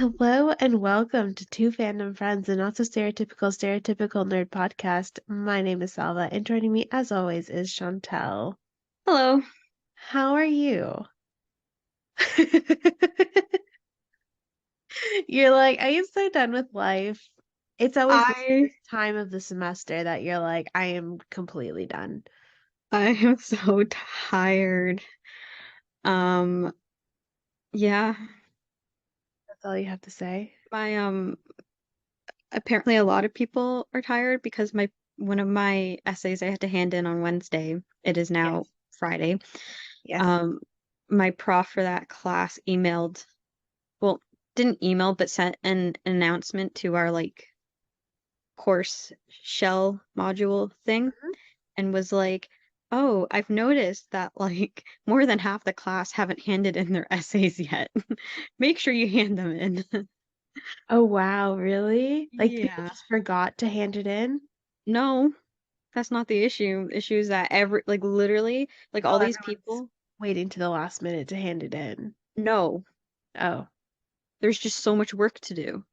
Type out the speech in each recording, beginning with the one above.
Hello and welcome to Two Fandom Friends, and not so stereotypical nerd podcast. My name is Salva, and joining me as always is Chantel. Hello. How are you? You're like, I am so done with life. It's always this I time of the semester that you're like, I am completely done. I am so tired. Um, yeah, That's all you have to say. my apparently a lot of people are tired because my one of my essays I had to hand in on Wednesday. It is now Yes. Friday. Yes. Um, my prof for that class emailed, well, didn't email, but sent an announcement to our course shell module thing Mhm. and was like, "Oh, I've noticed that like more than half the class haven't handed in their essays yet. Make sure you hand them in." Oh wow, really? Like people Yeah. just forgot to hand it in? No, that's not the issue. The issue is that every like literally like Oh, all these everyone's people, waiting to the last minute to hand it in. no, Oh, there's just so much work to do.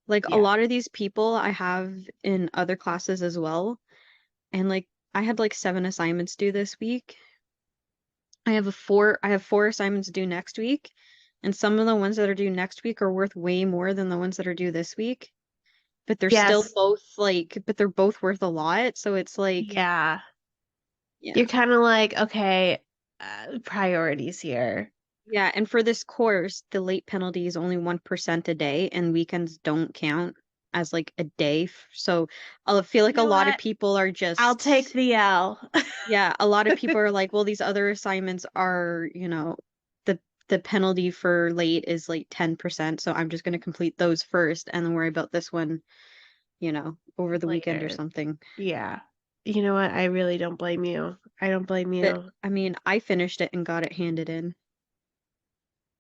Like a yeah. lot of these people I have in other classes as well, and like I had like 7 assignments due this week. I have four assignments due next week, and some of the ones that are due next week are worth way more than the ones that are due this week. But they're still Yes. both but they're both worth a lot. So it's like, Yeah. You're yeah. kind of like, okay, priorities here. Yeah, and for this course, the late penalty is only 1% a day, and weekends don't count as like a day. So I feel You like a know lot of what? people are I'll take just, the L. yeah, a lot of people are like, well, these other assignments are, the the penalty for late is like 10%, so I'm just going to complete those first and then worry about this one, over the weekend or Later. something. Yeah. You know what? I really don't blame you. I don't blame But you. I mean, I finished it and got it handed in.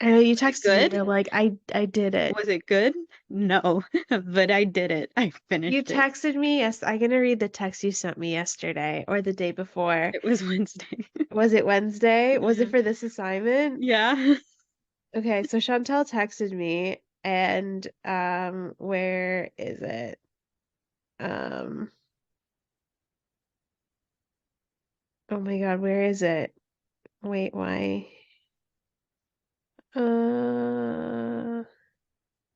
I know you Was it texted me. good? You're like, I did it. Was it good? No, but I did it. I You finished it. texted me. Yes, I'm gonna read the text you sent me yesterday or the day before. It was Wednesday. Was it Wednesday? Was it Yeah. for this assignment? Yeah. Okay, so Chantel texted me and where is it? Um oh my God, where is it? Wait, why? Uh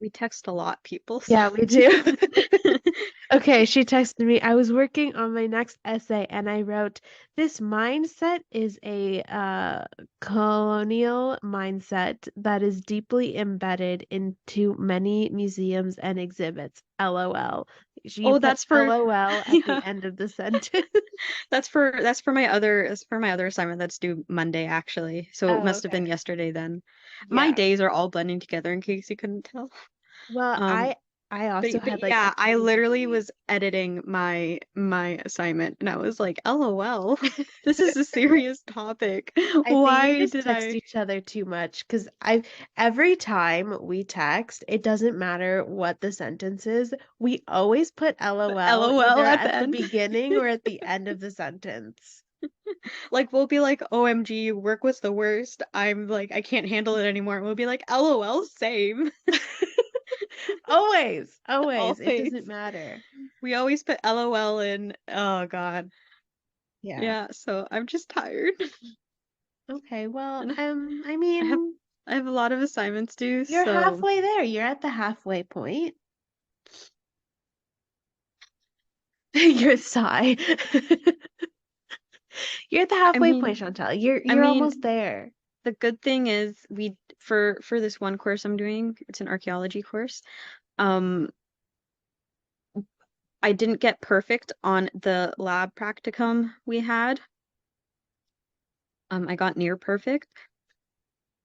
We text a lot, people, so yeah, we do. Okay, she texted me. I was working on my next essay and I wrote, this mindset is a colonial mindset that is deeply embedded into many museums and exhibits. LOL. You oh, put that's for LOL at the yeah. end of the sentence. That's for my other assignment that's due Monday actually. So it Oh, must have okay. been yesterday then. My Yeah. days are all blending together in case you couldn't tell. Well, Um I But also but had like a yeah, I crazy literally week. was editing my assignment and I was like, LOL, this is a serious topic. I think we Why just did text I each other too much because I every time we text, it doesn't matter what the sentence is, we always put put LOL LOL either at the at the end? beginning or at the end of the sentence. Like we'll be like, OMG, work was the worst. I'm like, I can't handle it anymore. And we'll be like, LOL, same. Always, always. It doesn't Always. matter. We always put LOL in. Oh God. Yeah. Yeah, so I'm just tired. Okay, well, And I I have mean, I have a lot of assignments due, you're so halfway there. You're at the halfway point. Your sigh. You're at the I halfway point, mean Chantal. I You're mean almost there. the good thing is we for this one course I'm doing, it's an archaeology course. Um, I didn't get perfect on the lab practicum we had. I got near perfect.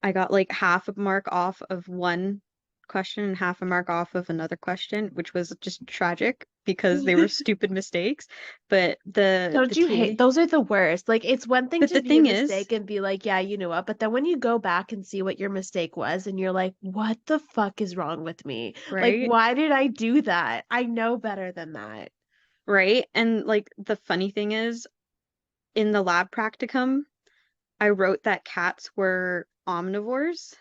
I got like half a mark off of one question and half a mark off of another question, which was just tragic because they were stupid mistakes. But the Don't you hate TA, those are the worst. Like it's one thing but to the be a thing is, mistake and be like, yeah, you know what? But then when you go back and see what your mistake was and you're like, what the fuck is wrong with me? Like, right? why did I do that? I know better than that. Right? And like the funny thing is, in the lab practicum, I wrote that cats were omnivores,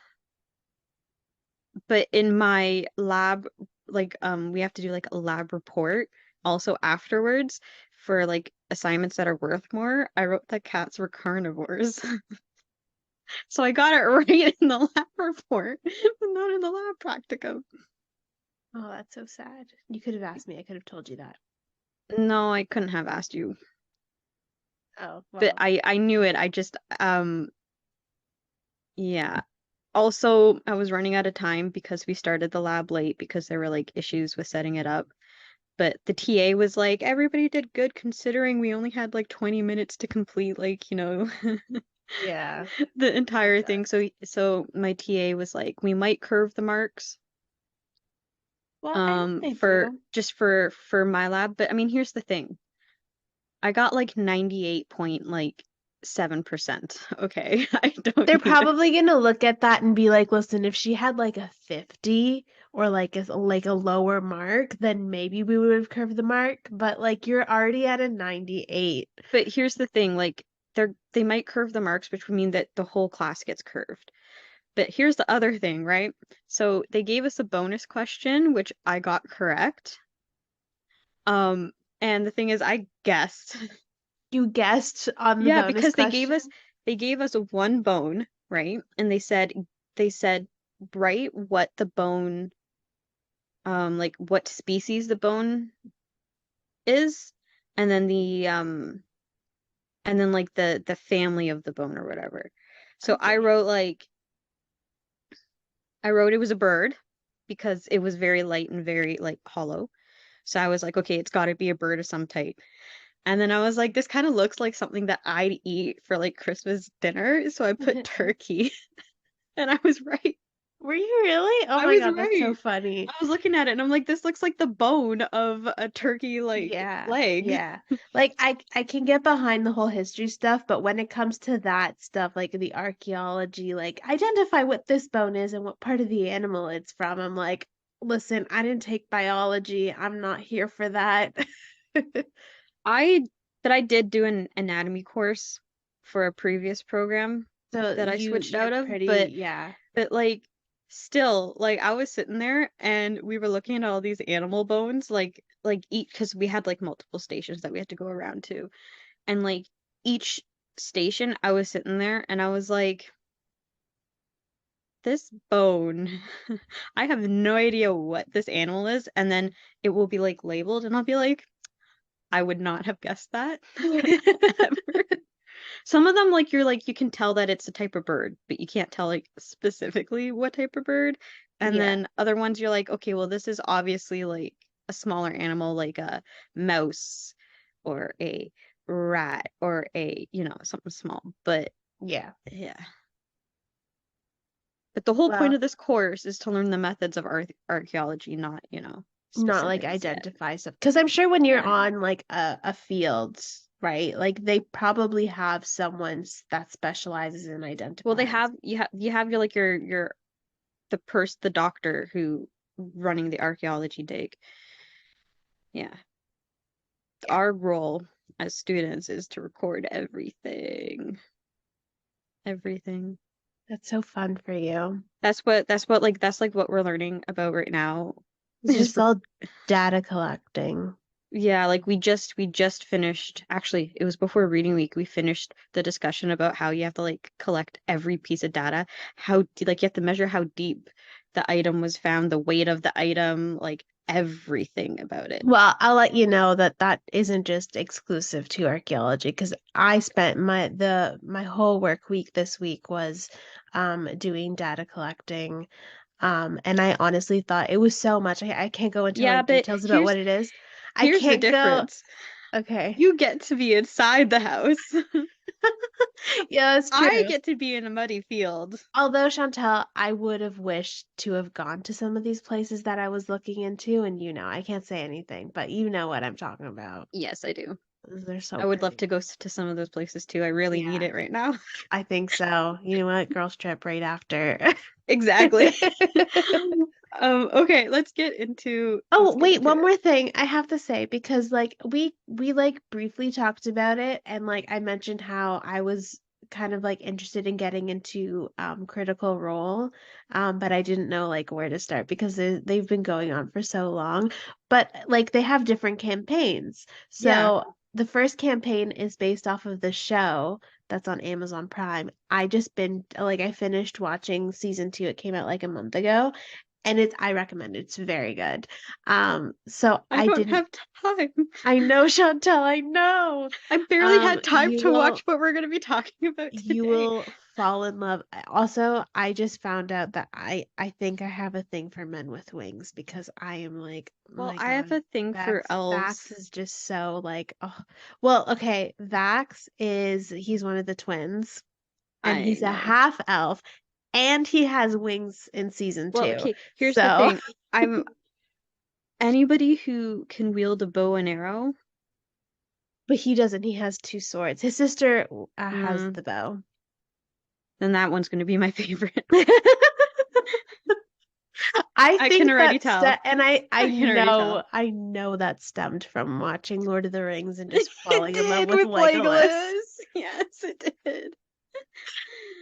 but in my lab, like we have to do like a lab report also afterwards for like assignments that are worth more. I wrote that cats were carnivores. So I got it right in the lab report, but not in the lab practicum. Oh, that's so sad. You could have asked me. I could have told you that. No, I couldn't have asked you. Oh, But well. I knew it. I just yeah. Also, I was running out of time because we started the lab late because there were like issues with setting it up. But the TA was like, everybody did good considering we only had like 20 minutes to complete like, Yeah. the Oh my entire God. thing. So my TA was like, we might curve the marks Well, I hope they for do. just for my lab. But I mean, here's the thing. I got like 98 point like 7%. Okay. I They're don't need it. probably gonna look at that and be like, listen, if she had like a 50 or like a lower mark, then maybe we would have curved the mark. But like you're already at a 98. But here's the thing, like they might curve the marks, which would mean that the whole class gets curved. But here's the other thing, right? So they gave us a bonus question, which I got correct. Um, and the thing is, I guessed. You guessed on the Yeah, bonus because question? they gave us one bone, right? And they said write what the bone like what species the bone is, and then like the family of the bone or whatever. So Okay. I wrote it was a bird because it was very light and very like hollow. So I was like, okay, it's got to be a bird of some type. And then I was like, this kind of looks like something that I'd eat for like Christmas dinner. So I put turkey, and I was right. Were you really? Oh I my was God, that's so right. funny. I was looking at it and I'm like, this looks like the bone of a turkey like Yeah, leg. yeah. Like I can get behind the whole history stuff, but when it comes to that stuff, like the archaeology, like identify what this bone is and what part of the animal it's from, I'm like, listen, I didn't take biology. I'm not here for that. I but I did do an anatomy course for a previous program So that I switched you're out of, pretty, yeah. but like still like I was sitting there and we were looking at all these animal bones like each because we had like multiple stations that we had to go around to, and like each station I was sitting there and I was like, this bone, I have no idea what this animal is, and then it will be like labeled and I'll be like, I would not have guessed that ever. Some of them, like you're like you can tell that it's a type of bird, but you can't tell like specifically what type of bird. And Yeah, then other ones you're like, okay, well this is obviously like a smaller animal like a mouse or a rat or a, something small. But yeah. yeah. But the whole point Well, of this course is to learn the methods of archaeology, not, not like specifics yet. identify stuff. Because I'm sure when you're Yeah. on like a field, right? Like they probably have that specializes in Well, they identifying. have you have your like your the doctor who running the archaeology dig. Yeah. Yeah, Our role as students is to record everything. Everything. that's so fun for you. That's like what we're learning about right now It's is just all data collecting. yeah, like we just finished, actually it was before reading week, we finished the discussion about how you have to like collect every piece of data, like you have to measure how deep the item was found, the weight of the item, like everything about it. Well, I'll let you know that that isn't just exclusive to archaeology because I spent my whole work week this week was doing data collecting. And I honestly thought it was so much. I can't go into Yeah, like but details about what it is. I here's the can't go. difference. Okay. You get to be inside the house. Yeah, that's I true. get to be in a muddy field. Although, Chantel, I would have wished to have gone to some of these places that I was looking into, and I can't say anything, but you know what I'm talking about. Yes, I do. They're so I would love pretty. to go to some of those places too. I really need Yeah, it right now. I think so. You know what? Girls trip right after. Exactly. Okay, let's Oh, get wait, into one it. more thing I have to say because like we like briefly talked about it and like I mentioned how I was kind of like interested in getting into Critical Role, but I didn't know like where to start because they've been going on for so long. But like they have different campaigns. Yeah. So the first campaign is based off of the show that's on Amazon Prime. I just been like I finished watching season 2. It came out like a month ago, and I recommend it. It's very good. So I I don't didn't. have time. I know, Chantal, I know. I barely had time You to watch will what we're going to be talking about you today. will fall in love. Also, I just found out that I think I have a thing for men with wings because I am like, Well, my I have God, a thing for Vax elves. is just so like, oh. Well, okay, he's one of the twins and I he's a know. half elf and he has wings in season Well, 2. okay, here's the So, thing. I'm anybody who can wield a bow and arrow. but he doesn't. He has two swords. His sister has Mm, the bow. then that one's going to be my favorite. I I can think already tell. and I I can already tell. I know that stemmed from watching Lord of the Rings and just It falling in love did with with Legolas. Legolas. Yes, it did.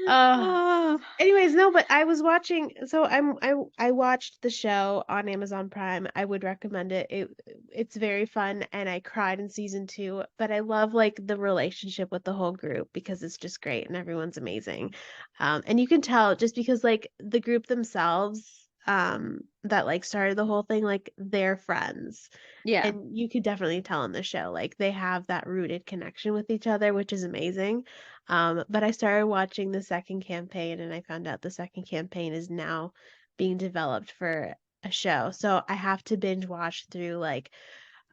Uh Oh, Anyways, no, but I was watching so I watched the show on Amazon Prime. I would recommend it. It's very fun and I cried in season 2, but I love like the relationship with the whole group because it's just great and everyone's amazing. And you can tell just because like the group themselves that like started the whole thing like they're friends. yeah. And you could definitely tell in the show like they have that rooted connection with each other, which is amazing. But I started watching the second campaign and I found out the second campaign is now being developed for a show. So I have to binge watch through like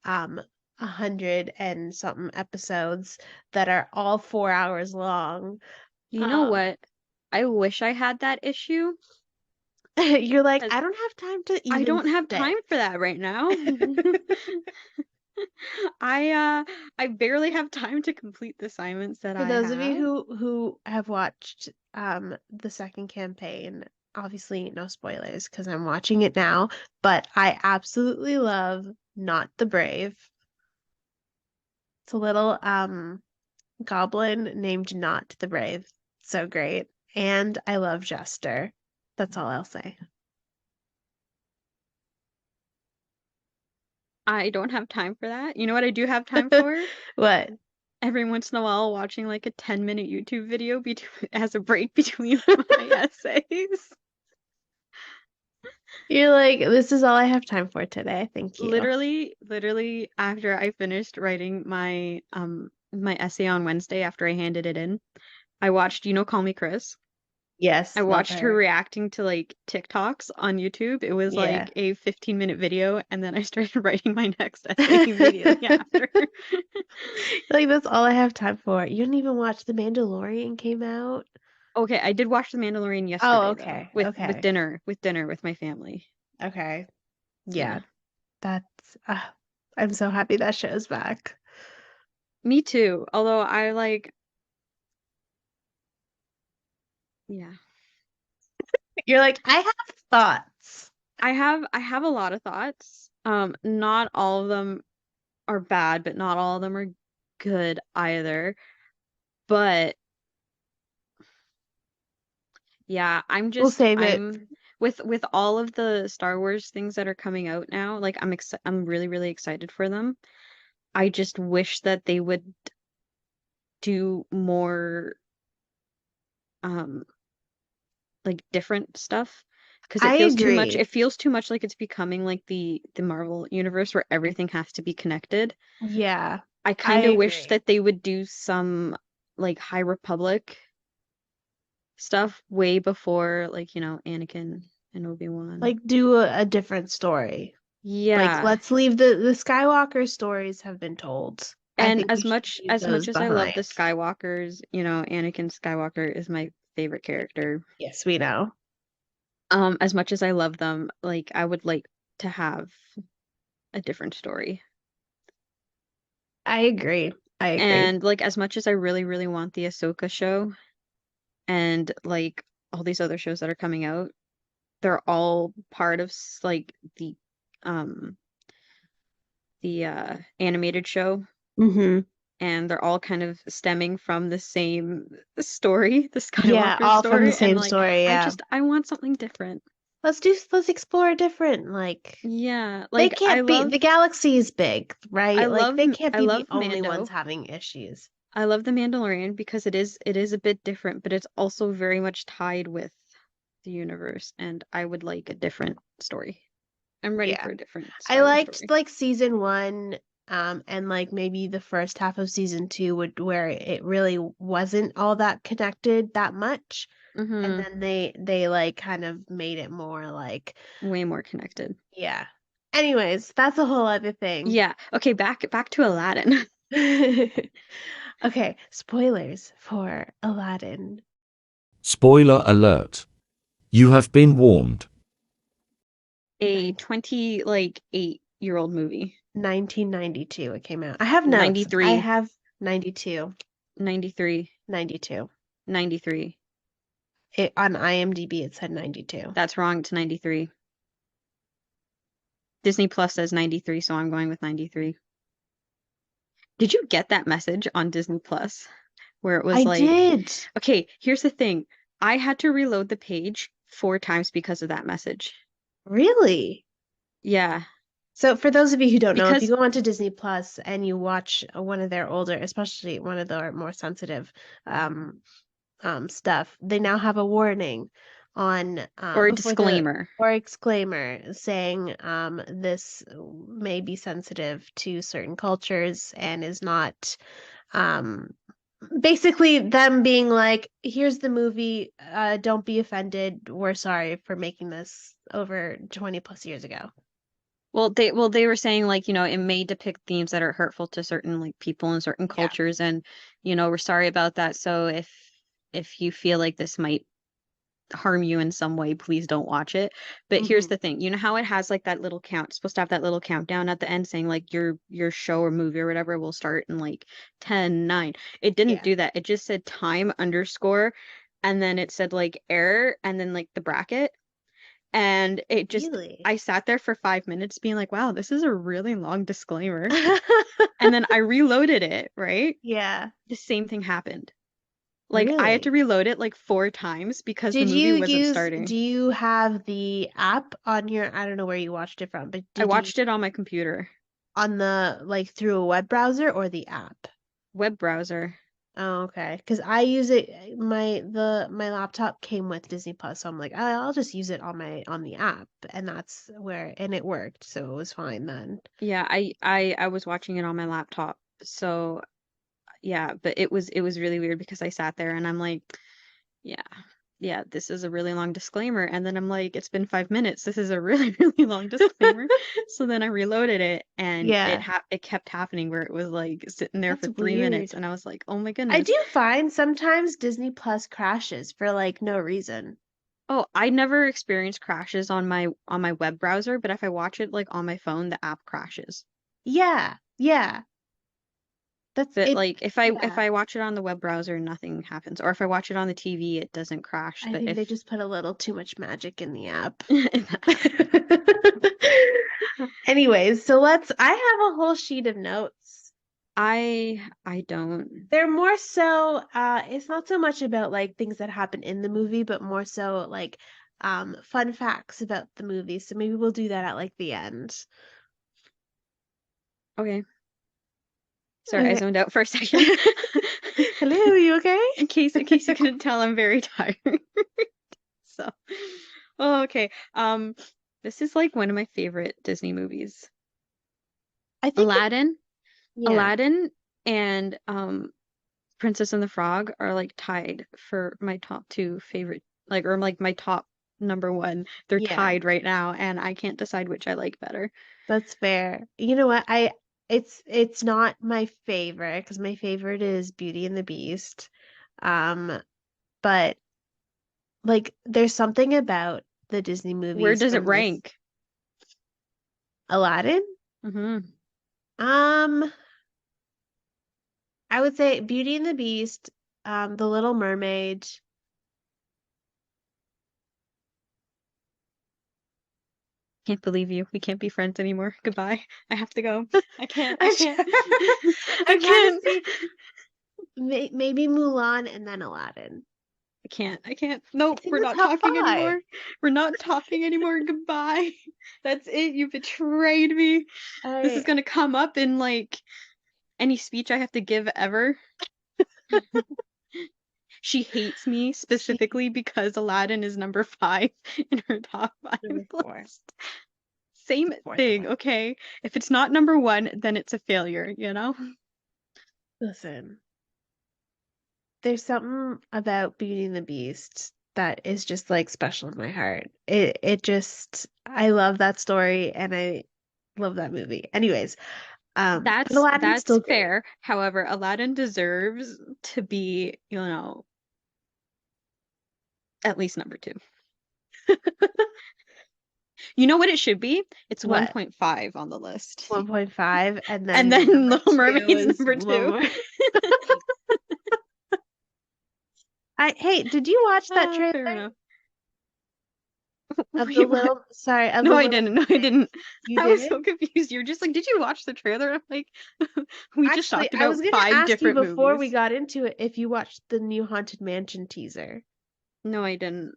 100 and something episodes that are all 4 hours long. You know Um, what? I wish I had that issue you're like, 'cause I don't have time to I even don't have time sit. for that right now. I uh I barely have time to complete the assignments that For I those of you have. who have watched the second campaign, obviously no spoilers because I'm watching it now, but I absolutely love Not the Brave. It's a little goblin named Not the Brave. So great. And I love Jester. That's all I'll say. I don't have time for that. You know what I do have time for? What? Every once in a while watching like a 10-minute YouTube video between as a break between my essays. You're like, this is all I have time for today. Thank you. Literally after I finished writing my essay on Wednesday after I handed it in, I watched Call Me Chris. I Yes, love watched her her. reacting to like TikToks on YouTube. It was Yeah. like a 15-minute video, and then I started writing my next essay immediately after. Like that's all I have time for. You didn't even watch The Mandalorian came out? Okay, I did watch The Mandalorian Oh, yesterday though, okay. with Okay. dinner with my family. Okay. Yeah. Yeah. That's I'm so happy that show's back. Me too. Although I like, yeah. You're like, I have thoughts. I have a lot of thoughts. Not all of them are bad, but not all of them are good either. But yeah, We'll save it. I'm with all of the Star Wars things that are coming out now, like I'm really excited for them. I just wish that they would do more um like different stuff because I it agree. feels too much like it's becoming like the Marvel universe where everything has to be connected. Yeah. I I kind of wish agree. that they would do some like High Republic stuff way before like, Anakin and Obi-Wan. Like do a different story. Like Yeah. let's leave the Skywalker stories have been told. I And think we should leave as much those as I love behind. the Skywalkers, Anakin Skywalker is my favorite character. Yes, we know. As much as I love them, like I would like to have a different story. I agree. I agree. And like as much as I really want the Ahsoka show and like all these other shows that are coming out, they're all part of like um the animated show. Mm-hmm. and they're all kind of stemming from the same story, the Yeah, Skywalker all from the story, and same like story, yeah. I want something different. Let's explore different, like Yeah, they like can't be the galaxy is big, right? Like they can't I be the love only ones Mando. having issues. I love The Mandalorian because it is a bit different, but it's also very much tied with the universe, and I would like a different story. I'm ready Yeah. for a different I Star Wars liked story. like season one, and like maybe the first half of season two would where it really wasn't all that connected that much. And Mm-hmm. then they like kind of made it more like, Way more connected. yeah. Anyways, that's a whole other thing. Yeah. Okay, back to Aladdin. Okay, spoilers for Aladdin. Spoiler alert. You have been warned. A Nine- 20 like 8-year-old movie. 1992 it came out. I have notes. I 93, have 92, 93, 92. 93. On IMDb it said 92. That's wrong. It's 93. Disney Plus says 93, so I'm going with 93. Did you get that message on Disney Plus where it was I like, did. okay, here's the thing. I had to reload the page 4 times because of that message. Really? Yeah, So for those of you who don't know, if you because go onto Disney Plus and you watch one of their older, especially one of their more sensitive um stuff, they now have a warning on or a before the disclaimer. or exclaimer saying this may be sensitive to certain cultures and is not um basically them being like, here's the movie, don't be offended. We're sorry for making this over 20 plus years ago. Well they were saying like, it may depict themes that are hurtful to certain like people in certain Yeah. cultures, and we're sorry about that. So if you feel like this might harm you in some way, please don't watch it. But here's Hmm. the thing. You know how it has like that little count, it's supposed to have that little countdown at the end saying like your show or movie or whatever will start in like 10, 9. It didn't Yeah. do that. It just said time underscore, and then it said like error and then like the bracket. And it just, Really? I sat there for 5 minutes being like, wow, this is a really long disclaimer. And then I reloaded it, right? Yeah. The same thing happened. Like I had to Really? reload it like 4 times because the movie wasn't Do starting. you have the app on your, I don't know where you watched it from, but I did you watched it on my computer, on the like through a web browser or the app? web browser. Oh, okay. Because I use it, my laptop came with Disney Plus, so I'm like, I'll just use it on the app, and that's where and it worked, so it was fine then. Yeah, I was watching it on my laptop. So yeah, but it was really weird because I sat there and I'm like, yeah, yeah, this is a really long disclaimer. And then I'm like, it's been 5 minutes. This is a really, really long disclaimer. So then I reloaded it and Yeah, it kept happening where it was like sitting there that's for 3 minutes weird. and I was like, oh my I goodness. do find sometimes Disney Plus crashes for like no reason. Oh, I never experienced crashes on my web browser, but if I watch it like on my phone, the app crashes. Yeah, yeah, that's But it. like if Yeah, I watch it on the web browser, nothing happens. Or if I watch it on the TV, it doesn't crash. I But think they if just put a little too much magic in the app. in the app. Anyways, so I have a whole sheet of notes. I don't. They're more so, it's not so much about like things that happen in the movie, but more so like fun facts about the movie. So maybe we'll do that at like the end. Okay. Sorry, I Okay. zoned out for a second. Hello, you okay? In case you couldn't tell, I'm very tired. So, oh, okay. This is like one of my favorite Disney movies. I think it, Aladdin, yeah. Aladdin, and Princess and the Frog are like tied for my top two favorite, like or like my top number one. They're Yeah, tied right now, and I can't decide which I like better. that's fair. You know what? It's not my favorite because my favorite is Beauty and the Beast. Um, but like there's something about the Disney Where movies does it from this rank? Aladdin. Hmm. Um, I would say Beauty and the Beast, The Little Mermaid. Can't believe you. We can't be friends anymore. Goodbye. I have to go. I can't. I I'm can't. I'm I trying to can't. see maybe Mulan and then Aladdin. I can't. I can't. No, It's in we're the not top talking 5. anymore. We're not talking anymore. Goodbye. That's it. You betrayed me. All This is right. gonna come up in like any speech I have to give ever. She hates me She specifically because Aladdin is number 5 in her top 5 number 4. list. Same The fourth thing, one. okay? If it's not number 1, then it's a failure, you know? Listen, there's something about Beauty and the Beast that is just like special in my heart. It just I love that story and I love that movie. Anyways, but Aladdin's That's still great. fair. However, Aladdin deserves to be, at least number 2. You know what it should be? It's What? 1.5 on the list. 1.5 and And then then number Little 2 Mermaid's is number one 2. more. Hey, did you watch that Ah, fair trailer enough. of the Wait, what? little sorry, of No, the I little didn't. No, I mermaid? didn't. You I was so didn't? confused. You're just like, did you watch the trailer? I'm like, we just Actually, talked I was about gonna 5 ask you different before we movies. got into it if you watched the new Haunted Mansion teaser. No, I didn't.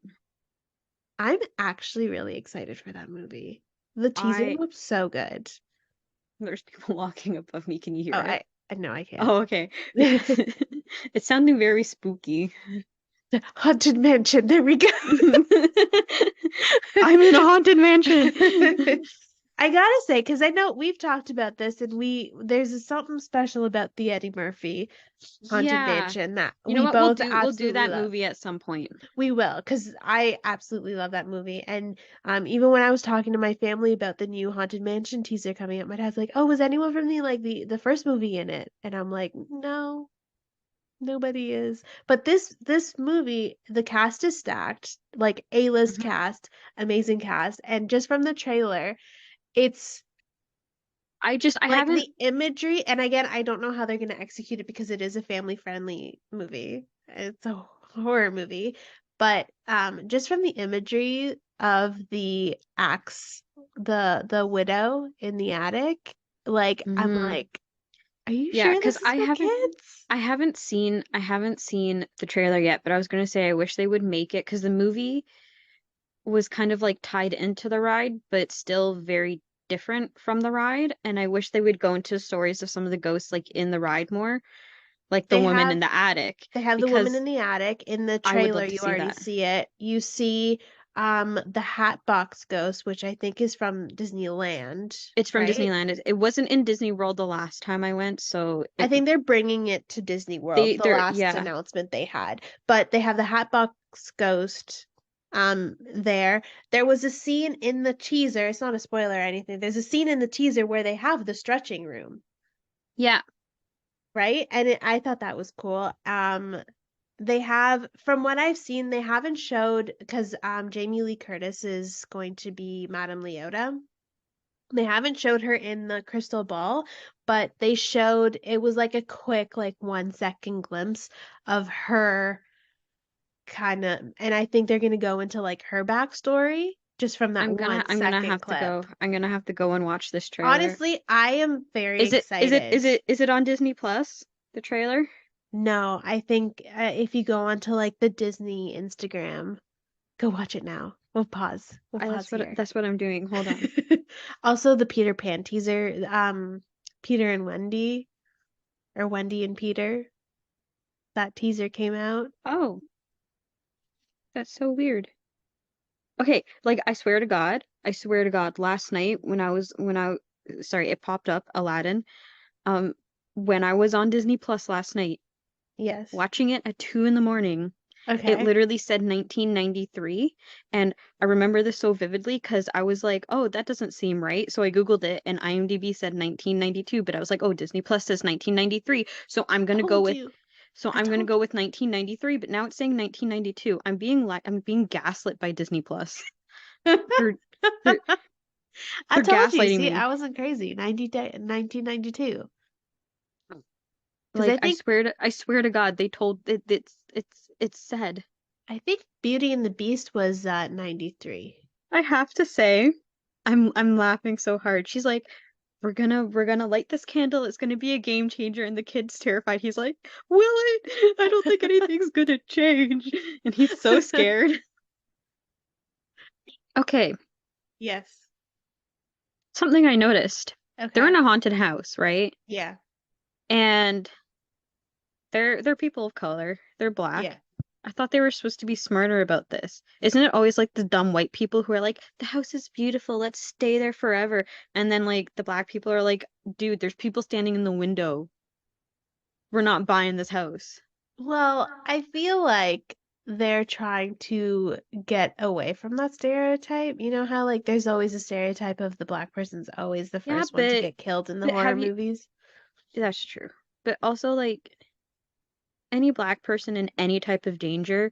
I'm actually really excited for that movie. The teaser I looks so good. There's people walking above me. Can you Oh, hear it? I know I can. Oh, okay. Because it's sounding very spooky. The Haunted Mansion. There we go. I'm in a haunted mansion. I gotta say, because I know we've talked about this, and there's something special about the Eddie Murphy Haunted Yeah. Mansion that You know we what? both We'll do absolutely that love. movie at some point. We will, because I absolutely love that movie. And even when I was talking to my family about the new Haunted Mansion teaser coming up, my dad's like, "Oh, was anyone from the first movie in it?" And I'm like, "No, nobody is." But this movie, the cast is stacked, like A-list Mhm. cast, amazing cast, and just from the trailer, it's I like haven't. the imagery, and again, I don't know how they're gonna execute it because it is a family-friendly movie. It's a horror movie, but just from the imagery of the axe, the widow in the attic, like I'm Mhm. like, are you Yeah, sure because this is for kids? I haven't seen the trailer yet, but I was gonna say I wish they would make it because the movie was kind of like tied into the ride, but still very different from the ride. And I wish they would go into stories of some of the ghosts like in the ride more, like the They woman have in the attic, They have the woman because in the attic. In the I would trailer, love to you see already that. see it. You see the Hatbox Ghost, which I think is from Disneyland, It's from right? Disneyland. It wasn't in Disney World the last time I went, so I think they're bringing it to Disney World, the they're last yeah. announcement they had. But they have the Hatbox Ghost there. There was a scene in the teaser, it's not a spoiler or anything. There's a scene in the teaser where they have the stretching room, Yeah. right? And I thought that was cool. They have, from what I've seen, they haven't showed because Jamie Lee Curtis is going to be Madame Leota. They haven't showed her in the crystal ball, but they showed it was like a quick, like 1 second glimpse of her kind of, and I think they're gonna go into like her backstory just from that one I'm gonna second have to clip. go. I'm gonna have to go and watch this trailer. Honestly, I am very excited. Is it on Disney Plus, the trailer? No, I think if you go onto like the Disney Instagram, go watch it now. We'll pause. We'll pause here. That's what I'm doing. Hold on. Also, the Peter Pan teaser, Peter and Wendy, or Wendy and Peter, that teaser came out. Oh, that's so weird. Okay, like I swear to God, last night sorry, it popped up Aladdin. Um, when I was on Disney Plus last night, Yes. watching it at 2 in the morning, it Okay. literally said 1993, and I remember this so vividly because I was like, "Oh, that doesn't seem right." So I Googled it, and IMDb said 1992, but I was like, "Oh, Disney Plus says 1993." Told you. So I I'm gonna told go you. with 1993, but now it's saying 1992. I'm being gaslit by Disney Plus for for I for told you. gaslighting See, me. I wasn't crazy. 1992. Because Like I swear to God, they told it it's I think Beauty and the Beast was 93. I have to say. I'm laughing so hard. She's like, we're gonna light this candle. It's gonna be a game changer, and the kid's terrified. He's like, will it? I don't think anything's gonna change. And he's so scared. Okay, Yes. something I noticed. They're in Okay. a haunted house, right? Yeah. And they're people of color. They're Yeah. black. I thought they were supposed to be smarter about this. Isn't it always like the dumb white people who are like, the house is beautiful, let's stay there forever. And then like the black people are like, dude, there's people standing in the window. We're not buying this house. Well, I feel like they're trying to get away from that stereotype. You know how like there's always a stereotype of the black person's always the Yeah, first one to get killed in the but horror have you movies? that's true. But also like any black person in any type of danger,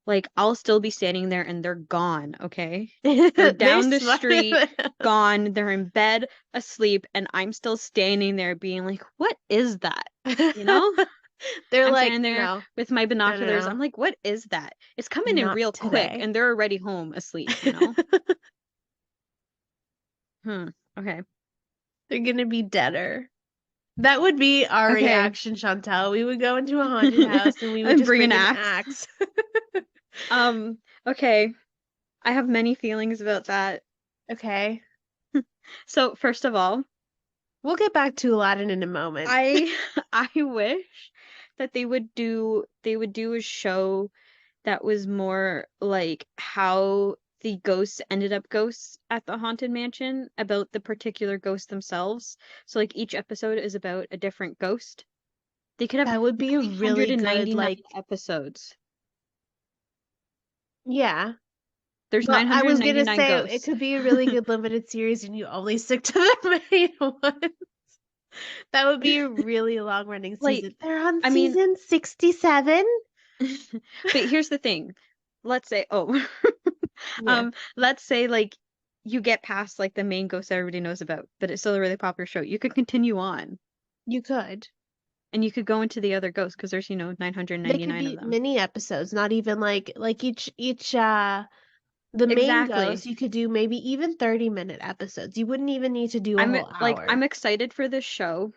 like I'll still be standing there and they're gone, okay? They're They're down the smarter street, than us. gone, they're in bed, asleep, and I'm still standing there being like, what is that? You know? They're I'm like, standing there no, with my no, no, binoculars. I'm no, like, what is that? It's coming in not real quick, today. and they're already home asleep, you know? Hmm. Okay. They're gonna be deader. That would be our Okay. reaction, Chantal. We would go into a haunted house and we would And just bring an bring an axe. axe. Um, okay. I have many feelings about that. Okay. So, first of all, We'll get back to Aladdin in a moment. I I wish that they would do a show that was more like how the ghosts ended up ghosts at the haunted mansion about the particular ghosts themselves. So like each episode is about a different ghost. They could have That would be a really good, 999 like, episodes. yeah. There's But I was gonna 999 say it ghosts. could be a really good limited series and you only stick to the main one. That would be a really long running Like, season. They're on I mean, season 67? but here's the thing. Let's say, oh, Yeah, let's say like you get past like the main ghost everybody knows about, but it's still a really popular show. You could continue on you could. and you could go into the other ghosts because there's, They could 999 of be them. mini episodes, not even like each the main Exactly. ghost, you could do maybe even 30-minute episodes. You wouldn't even need to do a whole hour. I'm excited for this show.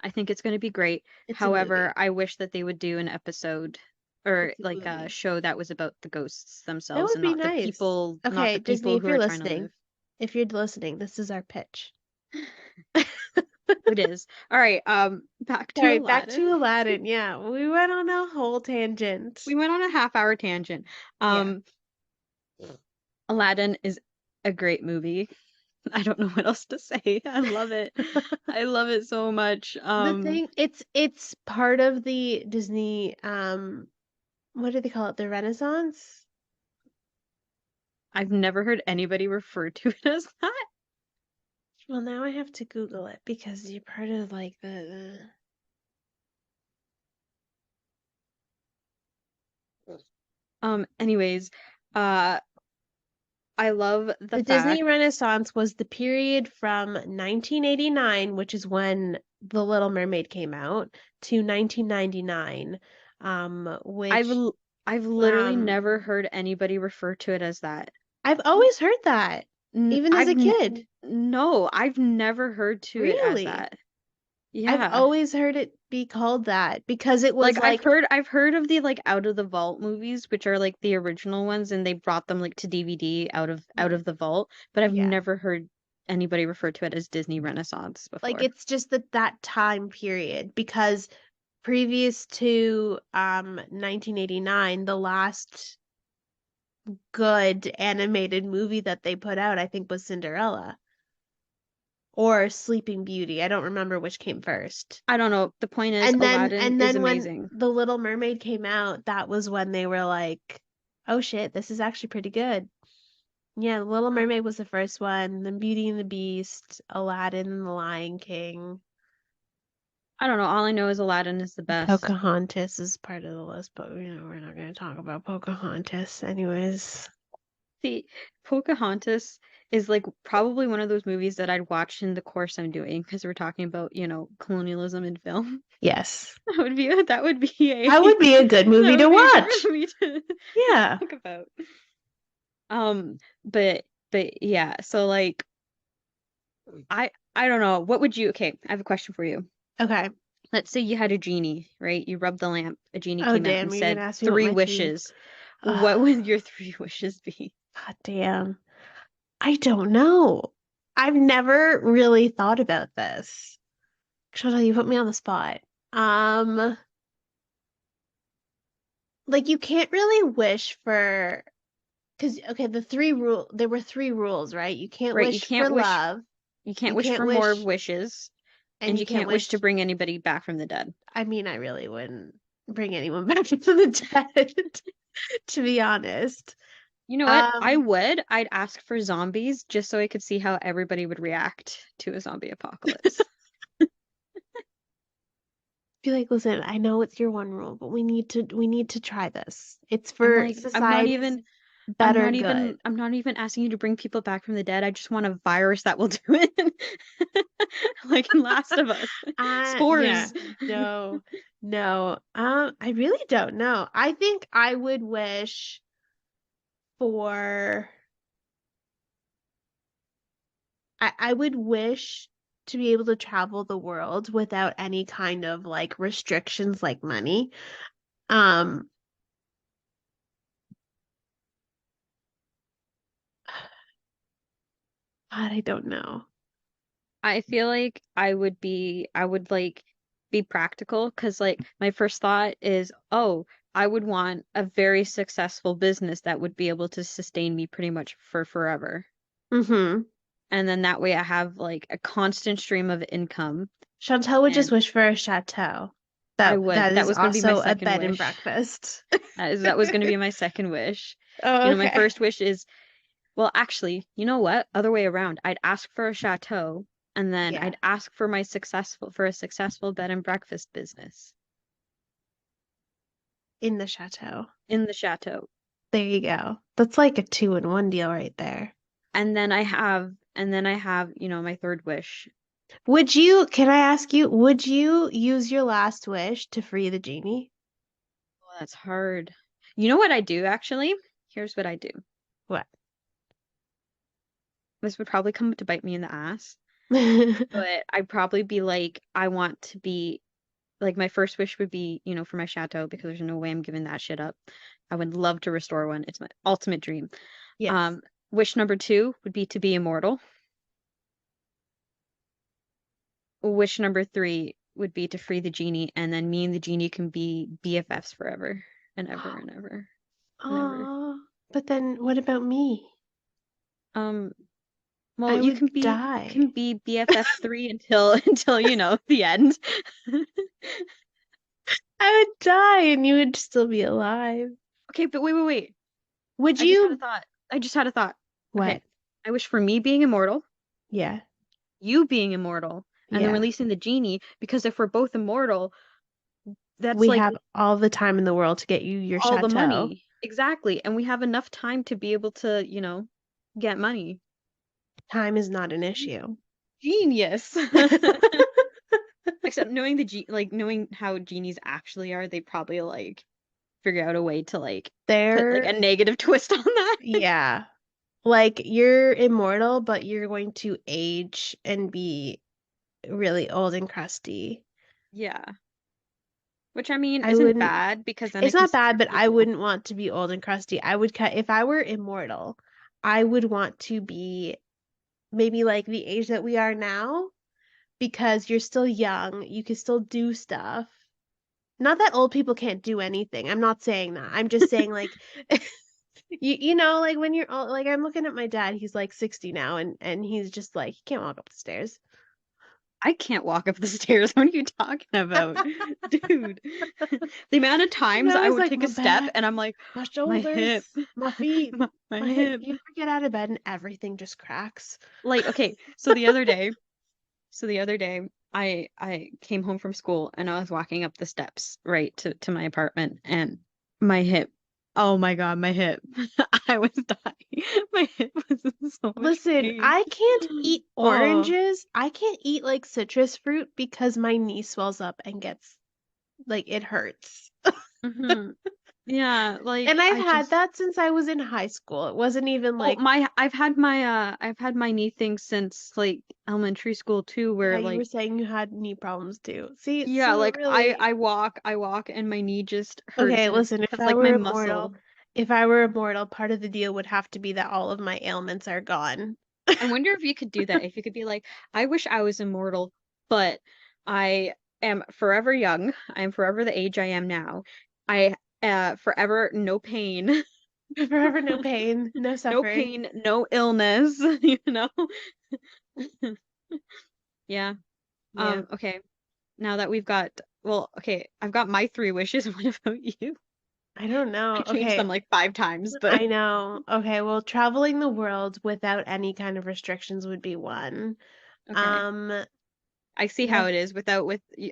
I think it's going to be great. It's a However, movie. I wish that they would do an episode or It's a like a movie. show that was about the ghosts That themselves would and be not the nice. people, not Okay, the Disney, people if who you're are trying to listening, live. this is our pitch. It is. All right, back to Sorry, back Aladdin. to Aladdin. Yeah, we went on a whole tangent. We went on a half-hour tangent. Yeah. Um, Aladdin is a great movie. I don't know what else to say. I love it. I love it so much. The thing, it's part of the Disney, what do they call it? The Renaissance? I've never heard anybody refer to it as that. Well, now I have to Google it because you're part of like the Anyways, uh, I love the The fact Disney Renaissance was the period from 1989, which is when The Little Mermaid came out, to 1999, I've which l- I've literally um never heard anybody refer to it as that. I've always heard that, N even as I've a n kid. No, I've never heard to it as Really? that. I've Yeah. always heard it be called that because it was Like like, I've heard of the like Out of the Vault movies, which are like the original ones, and they brought them like to DVD out of the vault, but I've yeah, never heard anybody refer to it as Disney Renaissance like before. it's just that time period because previous to 1989, the last good animated movie that they put out, I think, was Cinderella or Sleeping Beauty. I don't remember which came first. I don't know. The point is Aladdin And is then when amazing. The Little Mermaid came out, that was when they were like, "Oh shit, this is actually pretty good." Yeah, The Little Mermaid was the first one, then Beauty and the Beast, Aladdin and the Lion King. I don't know. All I know is Aladdin is the best. Pocahontas is part of the list, but we're not going to talk about Pocahontas anyways. See, Pocahontas is like probably one of those movies that I'd watch in the course I'm doing because we're talking about, colonialism in film. Yes. That would be a That would be a good that movie to would be a good watch. movie to Yeah. talk about. Um, but yeah, so like I don't know. What would you? Okay, I have a question for you. Okay. Let's say you had a genie, right? You rubbed the lamp, a genie Oh came out and damn, you're said gonna ask me what three my three. wishes. What Oh, would your three wishes be? God damn. I don't know. I've never really thought about this. Chantal, you put me on the spot. Um, like you can't really wish for because okay, there were three rules, right? You can't Right, you wish for can't wish love, you can't you wish can't for more wish, wishes, and and you you can't can't wish to wish. bring anybody back from the dead. I mean, I really wouldn't bring anyone back from the dead, to be honest. You know what? I Um, would. I'd ask for zombies just so I could see how everybody would react to a zombie apocalypse. be like, listen, I know it's your one rule, but we need to try this. It's I'm for like, society's better good. I'm not even asking you to bring people back from the dead. I just want a virus that will do it. Like in Last of Us. Yeah, Spores. no, no. I really don't know. I think I would wish for I would wish to be able to travel the world without any kind of like restrictions like money. Um, God, I don't know. I feel like I would like be practical because like my first thought is, oh, I would want a very successful business that would be able to sustain me pretty much for forever. Mm-hmm. And then that way I have like a constant stream of income. Chantal would just And wish for a chateau. I That would. That is was going to be my also a second bed and wish. breakfast. That was going to be my second wish. Oh, You know, my okay. first wish is, well, actually, you know what? Other way around. I'd ask for a chateau and then Yeah, I'd ask for a successful bed and breakfast business in the chateau. in the chateau. There you go. That's like a two-in-one deal right there. And then I have, you know, my third wish. Can I ask you, would you use your last wish to free the genie? Oh, that's hard. You know what I do actually? Here's what I do. What? This would probably come to bite me in the ass, but I'd probably be like, I want to be like my first wish would be, you know, for my chateau because there's no way I'm giving that shit up. I would love to restore one. It's my ultimate dream. Yes. Wish number two would be to be immortal. Wish number three would be to free the genie, and then me and the genie can be BFFs forever and ever and ever and ever. Oh, but then what about me? Um, well, I would you die. can be BFF3 until until you know the end. I would die and you would still be alive. Okay, but wait. Would I just had a you? thought. I just had a thought. Okay. What? I wish for me being immortal, Yeah. you being immortal, and then Yeah. releasing the genie, because if we're both immortal, that's We like have all the time in the world to get you your all the chateau. money. Exactly. And we have enough time to be able to, you know, get money. Time is not an issue. Genius. Except knowing knowing how genies actually are, they probably like figure out a way to like put like They're, a negative twist on that. yeah. Like you're immortal, but you're going to age and be really old and crusty. Yeah. Which I mean I isn't wouldn't, bad because then I it's can not still bad, be but I useful. wouldn't want to be old and crusty. I would cut, if I were immortal, I would want to be maybe like the age that we are now because you're still young, you can still do stuff. Not that old people can't do anything. I'm not saying that. I'm just saying like you know like when you're old, like I'm looking at my dad, he's like 60 now and he's just like he can't walk up the stairs. I can't walk up the stairs. What are you talking about? Dude. The amount of And times I I was would like take my a step back, and I'm like, my my shoulders, hip, my feet, my my hip. hip. You ever get out of bed and everything just cracks? Like, okay, so the other day I came home from school and I was walking up the steps right to my apartment and my hip. Oh my God, my hip. I was dying. My hip was in so much Listen, pain. I can't eat Oh. oranges. I can't eat like citrus fruit because my knee swells up and gets like it hurts. Hmm. Yeah, like And I've I had just that since I was in high school. It wasn't even well, like, I've had my knee thing since like elementary school too, yeah, where you were like saying you had knee problems too. See, yeah, so it like really. I walk and my knee just hurts Okay, and it's listen, because like my muscle. if I were immortal, part of the deal would have to be that all of my ailments are gone. I wonder if you could do that. If you could be like, I wish I was immortal, but I am forever young. I am forever the age I am now. I forever no pain, Forever no pain, no no suffering. pain, no illness, you know? Yeah. Yeah. Okay. Now that we've got, well, okay, I've got my three wishes. What about you? I don't I know. changed Okay, them like 5 times, but I know. Okay, well, traveling the world without any kind of restrictions would be one. okay. Um, I see how my it is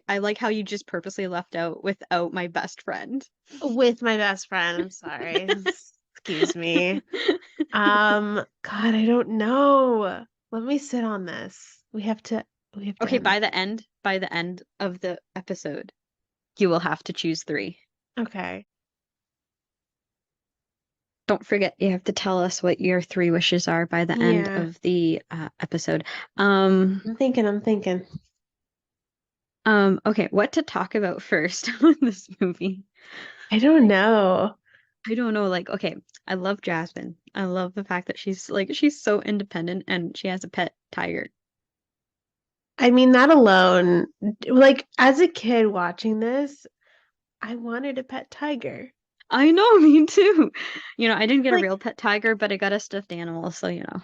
I like how you just purposely left out without my best friend. with my best friend, I'm sorry. Excuse me. God, I don't know. Let me sit on this. We have to Okay, end. by the end of the episode, you will have to choose three. Okay. Don't forget, you have to tell us what your three wishes are by the end Yeah. of the episode. Um, I'm thinking. okay, what to talk about first with this movie? I don't know. I don't know, like, okay, I love Jasmine. I love the fact that she's so independent and she has a pet tiger. I mean, that alone, like as a kid watching this, I wanted a pet tiger. I know, me too. You know, I didn't get a Like real pet tiger, but I got a stuffed animal, so you know.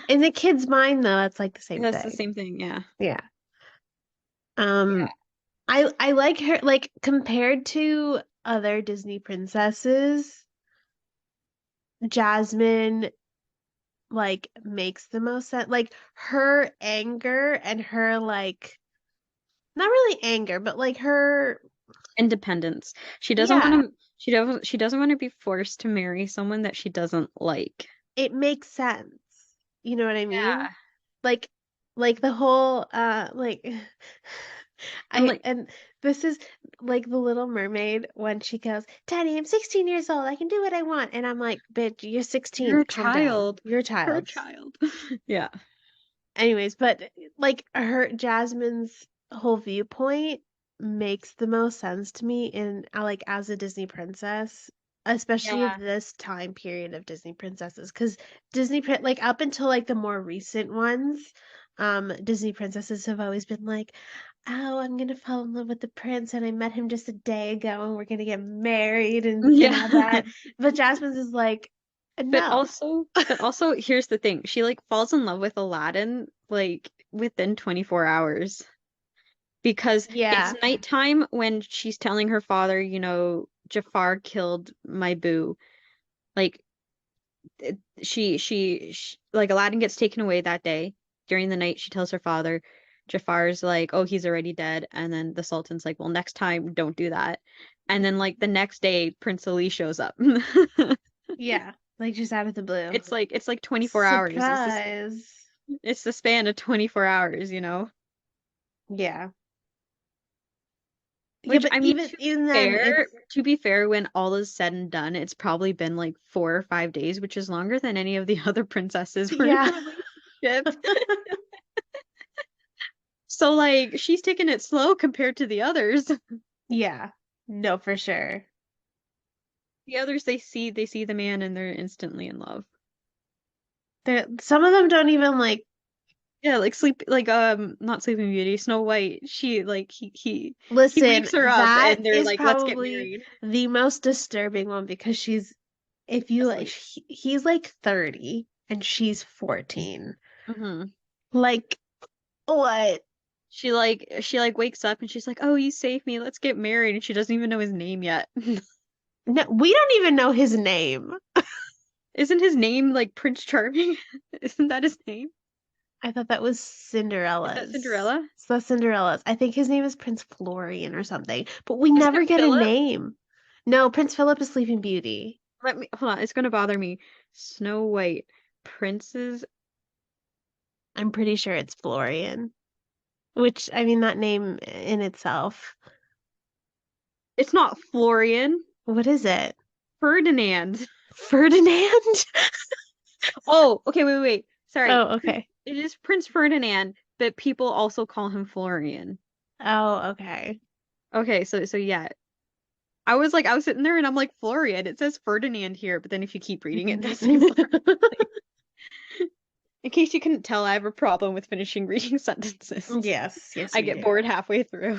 in the kid's mind though, it's like the same That's the thing. same thing, yeah. Yeah. Yeah. Um, I like her like compared to other Disney princesses, Jasmine like makes the most sense. Like her anger and her like not really anger, but like her Independence. yeah, She doesn't want to be forced to marry someone that she doesn't like. it makes sense. You know what I mean? Yeah. Like the whole like And like and this is like the Little Mermaid when she goes, Daddy, I'm 16 years old. I can do what I want. And I'm like, bitch, you're you're 16. a Calm down. child. You're a You're a child. child. Yeah. Anyways, but like her Jasmine's whole viewpoint makes the most sense to me in like as a Disney princess, especially of Yeah. this time period of Disney princesses, because like up until like the more recent ones, Disney princesses have always been like, oh, I'm gonna fall in love with the prince, and I met him just a day ago, and we're gonna get married and Yeah. all that. But Jasmine's is like, no, But also here's the thing. She like falls in love with Aladdin like within 24 hours because it's yeah, nighttime when she's telling her father, you know, Jafar killed my boo. Like like Aladdin gets taken away that day. During the night, she tells her father, Jafar's like, "Oh, he's already dead." And then the Sultan's like, "Well, next time, don't do that." And then like the next day, Prince Ali shows up. yeah, like just out of the blue. It's like 24 hours. Surprise. It's the span of 24 hours, you know? Yeah. Yeah, Which but I mean, even then it's to be fair, when all is said and done, it's probably been like 4 or 5 days, which is longer than any of the other princesses were in yeah. a relationship. So like she's taking it slow compared to the others. Yeah. No, for sure. The others they see the man and they're instantly in love. Some of them don't even like Yeah, like not Sleeping Beauty, Snow White. She like he listen, wakes her up that and they're is like, let's get probably married. the most disturbing one because she's if you like Asleep. he's like 30 and she's 14. Hmm. Like what? She like wakes up and she's like, "Oh, you saved me. Let's get married." And she doesn't even know his name yet. No, we don't even know his name. Isn't his name like Prince Charming? Isn't that his name? I thought that was Is that Cinderella's. Cinderella? So that's Cinderella's. I think his name is Prince Florian or something, but we Isn't never it get a Philip? name. No, Prince Philip is Sleeping Beauty. Let me hold on. It's gonna bother me. Snow White, Prince's. I'm pretty sure it's Florian, which I mean that name in itself. It's not Florian. What is it? Ferdinand. Ferdinand? Oh, okay, wait. Sorry. Oh, okay. It is Prince Ferdinand, but people also call him Florian. Oh, okay. Okay, so yeah. I was sitting there and I'm like, Florian, it says Ferdinand here, but then if you keep reading it, does say Florian. In case you couldn't tell, I have a problem with finishing reading sentences. Yes, I you get do. bored halfway through.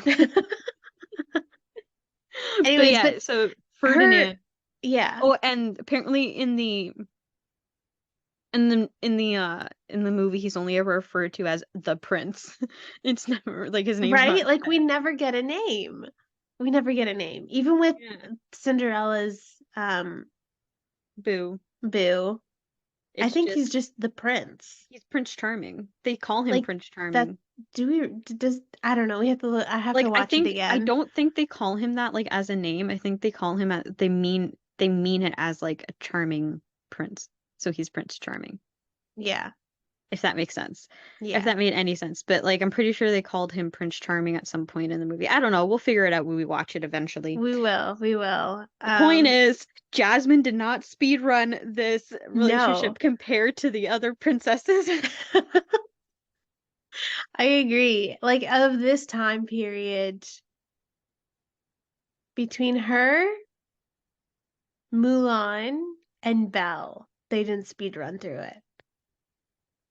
Anyways, yeah, but so Ferdinand. yeah. Oh, and apparently in the movie he's only ever referred to as the prince. It's never like his name's Right? not Like we said. never get a name. We never get a name. Even with Yeah. Cinderella's Boo. boo. I It's think he's just just the prince. he's Prince Charming. They call him Like Prince that Charming. does I don't know. We have to look, I have to Like watch it again. I don't think they call him that like as a name. I think they call him they mean it as like a charming prince. So he's Prince Charming. Yeah. If that makes sense. If Yeah. that made any sense. But like I'm pretty sure they called him Prince Charming at some point in the movie. I don't know. We'll figure it out when we watch it eventually. We will. We will. The point is, Jasmine did not speed run this relationship No. compared to the other princesses. I agree. Like of this time period between her, Mulan, and Belle, they didn't speed run through it.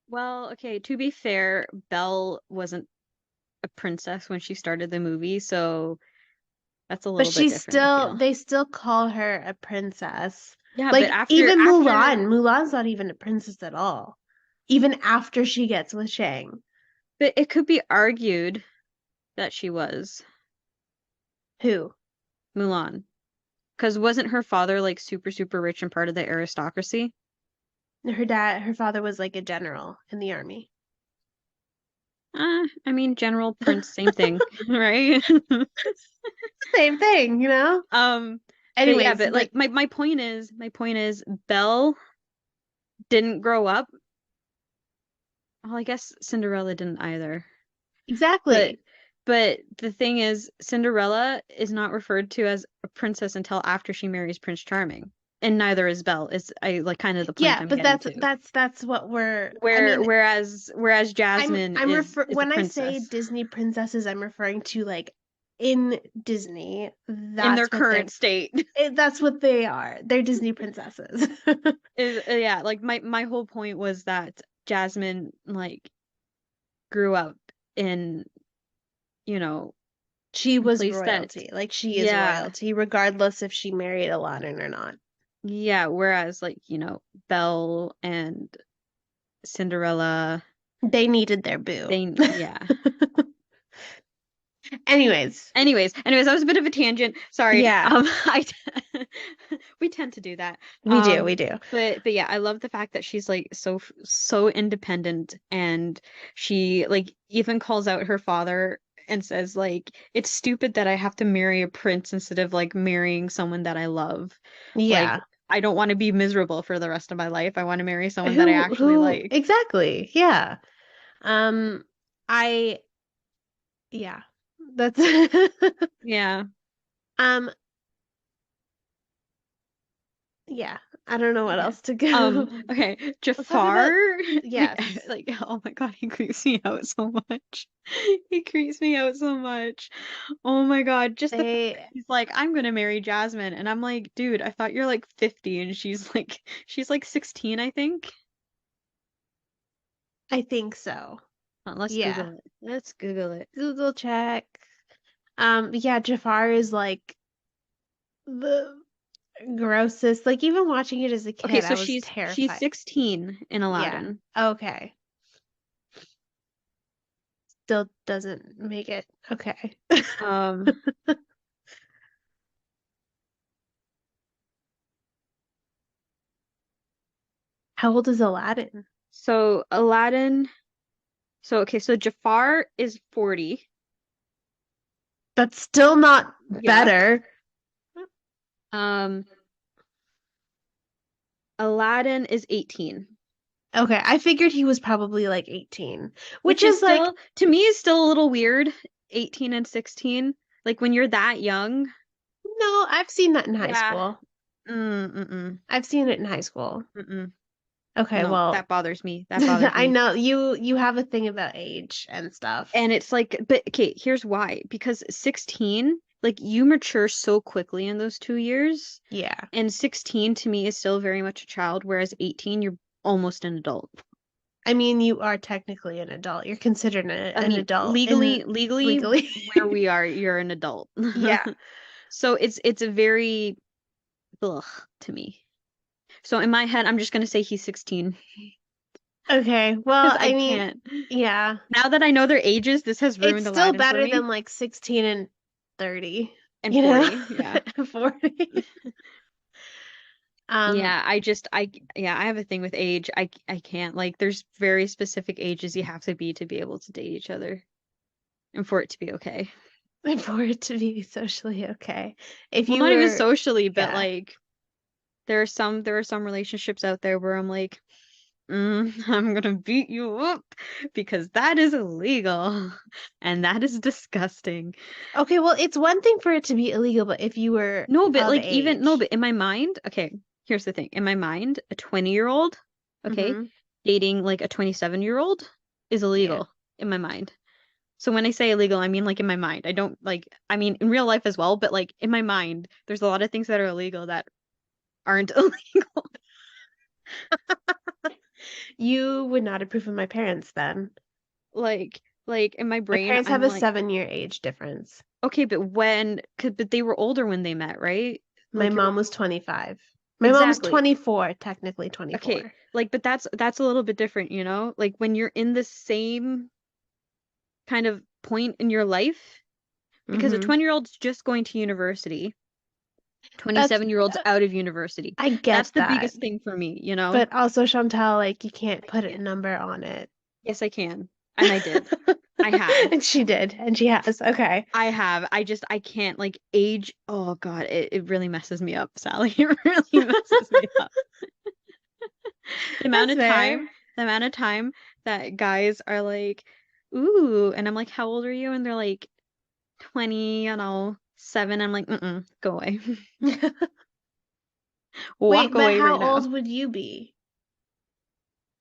Well, okay, to be fair, Belle wasn't a princess when she started the movie, so that's a But little bit different, I feel. they still call her a princess. Yeah, but Like after even Mulan's not even a princess at all. Even after she gets with Shang. but it could be argued that she was Who? Mulan. Because wasn't her father like super, super rich and part of the aristocracy? Her father was like a general in the army. I mean, general prince, same thing, right? Same thing, you know? But yeah, Anyways, but like my point is Belle didn't grow up. Well, I guess Cinderella didn't either. exactly. But the thing is, Cinderella is not referred to as a princess until after she marries Prince Charming. And neither is Belle. It's like kind of the point Yeah, I'm but getting to. that's what I mean, Whereas Jasmine is a when I say princess Disney princesses, I'm referring to like in Disney. in their That's what current state. that's what they are. They're Disney princesses. Is yeah, like my whole point was that Jasmine like grew up in, you know, She a was place that royalty. Like she is yeah, royalty, regardless if she married Aladdin or not. yeah, whereas like, Belle and Cinderella, They needed their boo. yeah. Anyways, Anyways, that was a bit of a tangent. Sorry. yeah, We tend to do that. we do. But yeah, I love the fact that she's like so independent, and she like even calls out her father and says like it's stupid that I have to marry a prince instead of like marrying someone that I love. Like Yeah. I don't want to be miserable for the rest of my life. I want to marry someone that I actually like. Exactly. Yeah. I yeah. That's Yeah. um yeah. I don't know what Okay. else to go. Okay, Let's talk about Jafar, yes. like, oh my God, he creeps me out so much. He creeps me out so much. Oh my God, just the fact that They he's like, I'm gonna marry Jasmine, and I'm like, dude, I thought you're like 50, and she's like 16, I think. I think so. Let's Yeah. Google it. Let's Google it. Google check. Yeah, Jafar is like the grossest. Like even watching it as a Okay, kid, I so was she's terrified. 16 in Yeah. Aladdin. Okay. Still doesn't make it okay. Um, How old is Aladdin? so Aladdin, so Jafar is 40. That's still not Yeah. better. Um, Aladdin is 18. Okay, I figured he was probably like 18, Which which is is like still, to me, is still a little weird. 18 and 16. Like when you're that young, No, I've seen that in high Yeah. school. Mm-mm. I've seen it in high school. Mm-mm. Okay, No, well, that bothers me. That bothers I me. know you have a thing about age and stuff. And it's like, but okay, here's why. Because 16, like you mature so quickly in those 2 years, Yeah. and 16 to me is still very much a child, whereas 18, you're almost an adult. I mean, you are technically an adult. You're considered I an mean, adult legally, legally. where we are, you're an adult. Yeah. So it's a very ugh to me. So in my head, I'm just gonna say he's 16 Okay. Well, because I I mean, can't. yeah. Now that I know their ages, this has It's ruined still Aladdin for better me. than like 16 and 30, And you know? 40, yeah. 40. Um, Yeah, I have a thing with age. I can't like there's very specific ages you have to be able to date each other and for it to be okay. and for it to be socially okay. If Well, you not even were, socially, but yeah. like there are some relationships out there where I'm like, I'm gonna beat you up because that is illegal and that is disgusting. Okay, well, it's one thing for it to be illegal, but if you were No, but of like even no, age. but in my mind, okay, here's the thing. In my mind, a 20-year-old, okay, Hmm. dating like a 27-year-old is Yeah. illegal in my mind. So when I say illegal, I mean like in my mind. I don't like I mean in real life as well, but like in my mind, there's a lot of things that are illegal that aren't illegal. You would not approve of my parents then. Like in my My brain, parents have I'm a like, 7-year age difference. okay, but they were older when they met, right? My Like your mom mom. was 25. My mom's Exactly. 24, technically Okay, 24. like but that's a little bit different, you know? Like when you're in the same kind of point in your life, because a Hmm. 20-year-old's just going to university, That's 27-year-old's out of university. I That's get the that. biggest thing for me, you know? But also, Chantal, like, you can't I put a can't. number on it. Yes, I can. And I did. I have. And she did, and she has. Okay. I have. I can't like age. Oh God, it really messes me up, Sally. It really messes me up. The amount That's of fair. time, the amount of time that guys are like, ooh, and I'm like, how old are you? And they're like 20, 7. I'm like, go away. Wait, Walk but away how right now. old would you be?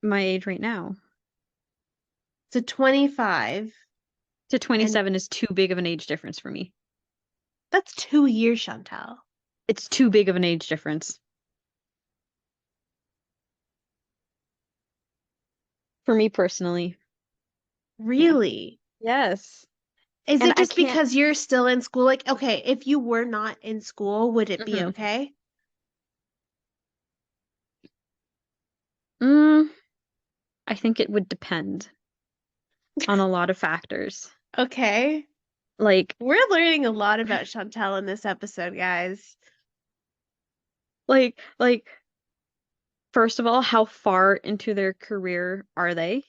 My age right now So 25, to and 27 is too big of an age difference for me. that's 2 years, Chantal. It's too big of an age difference for me personally. Yeah. Really? Yes. Is And it I just can't. because you're still in school? Like, okay, if you were not in school, would it be Mhm. okay? Mm, I think it would depend on a lot of factors. Okay. Like, We're learning a lot about Chantal in this episode, guys. like, first of all, how far into their career are they?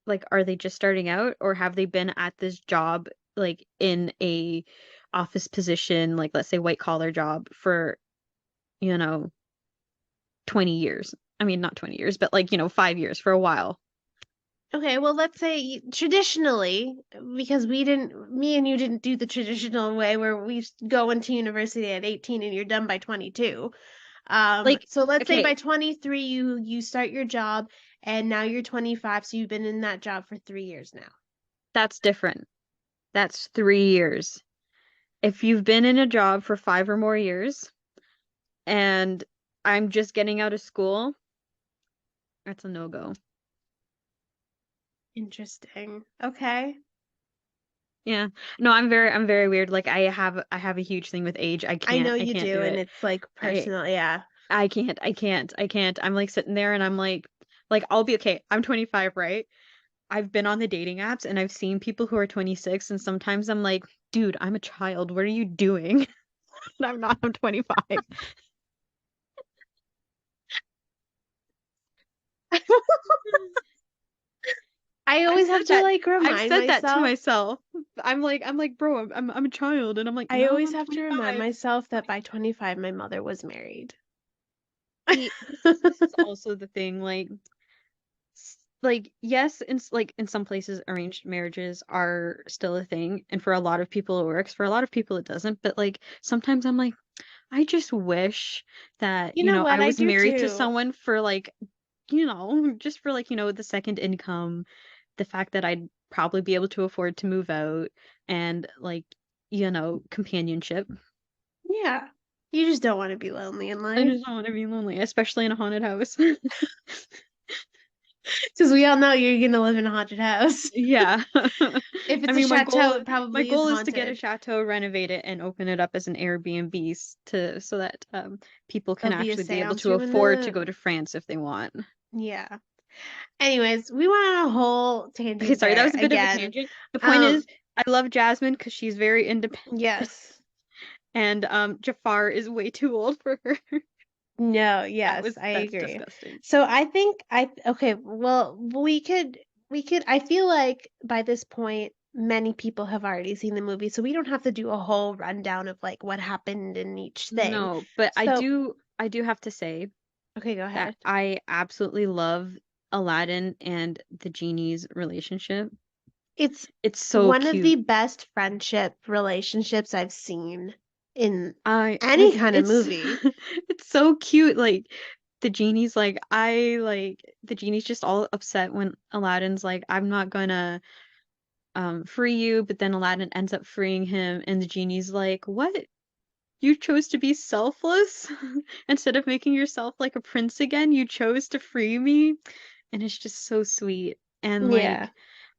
Like, are they just starting out, or have they been at this job, like in a office position, like let's say white collar job for, you know, 20 years? I mean, not 20 years, but like, 5 years for a while. Okay, well, let's say traditionally, because me and you didn't do the traditional way where we go into university at 18 and you're done by 22. Like, So let's say by okay, 23 you start your job and now you're 25, so you've been in that job for 3 years now. that's different. That's 3 years. If you've been in a job for 5 or more years and I'm just getting out of school, that's a no-go. Interesting. Okay. Yeah. No, I'm very weird. Like I have a huge thing with age. I I know can't I you can't do, do and it. it's like I personal, yeah. I can't. I'm like sitting there and I'm like I'll be okay. I'm 25, right? I've been on the dating apps and I've seen people who are 26 and sometimes I'm like, dude, I'm a child. What are you doing? And I'm not. I'm 25. I I've always have said to that. like I've remind said that to myself. myself. I'm like, bro, I'm a child, and I'm like, I no, always I'm have to remind 25. myself that by 25 my mother was married. See, this is also the thing, like yes, in some places arranged marriages are still a thing, and for a lot of people it works, for a lot of people it doesn't, but like sometimes I'm like, I just wish that, You know what? I I was do married to too. someone for like, just for like, the second income, the fact that I'd probably be able to afford to move out and like, companionship. Yeah. You just don't want to be lonely in I life. just don't want to be lonely, especially in a haunted house. Because we all know you're gonna live in a haunted house. Yeah. If I it's a mean, chateau, it my probably is goal is to get a haunted. chateau, renovate it, and open it up as an Airbnb so that people can There'll be a actually be able seance to room in afford to the go to France if they want. yeah. Anyways, we went on a whole Okay, tangent sorry, that there was a bit of a again. tangent. The point Um, is, I love Jasmine because she's very independent, yes. and Jafar is way too old for her. No, yes, I That's agree. disgusting. So I think okay, well, we could I feel like by this point many people have already seen the movie, so we don't have to do a whole rundown of like what happened in each thing. No, but So, I do have to say okay, go that ahead. I absolutely love Aladdin and the genie's relationship. It's It's so one of the cute. best friendship relationships I've seen in I any like kind of it's movie. it's so cute. Like the genie's just all upset when Aladdin's like, I'm not gonna free you, but then Aladdin ends up freeing him, and the genie's like, what? You chose to be selfless instead of making yourself like a prince again. You chose to free me, and it's just so sweet. And Yeah. like,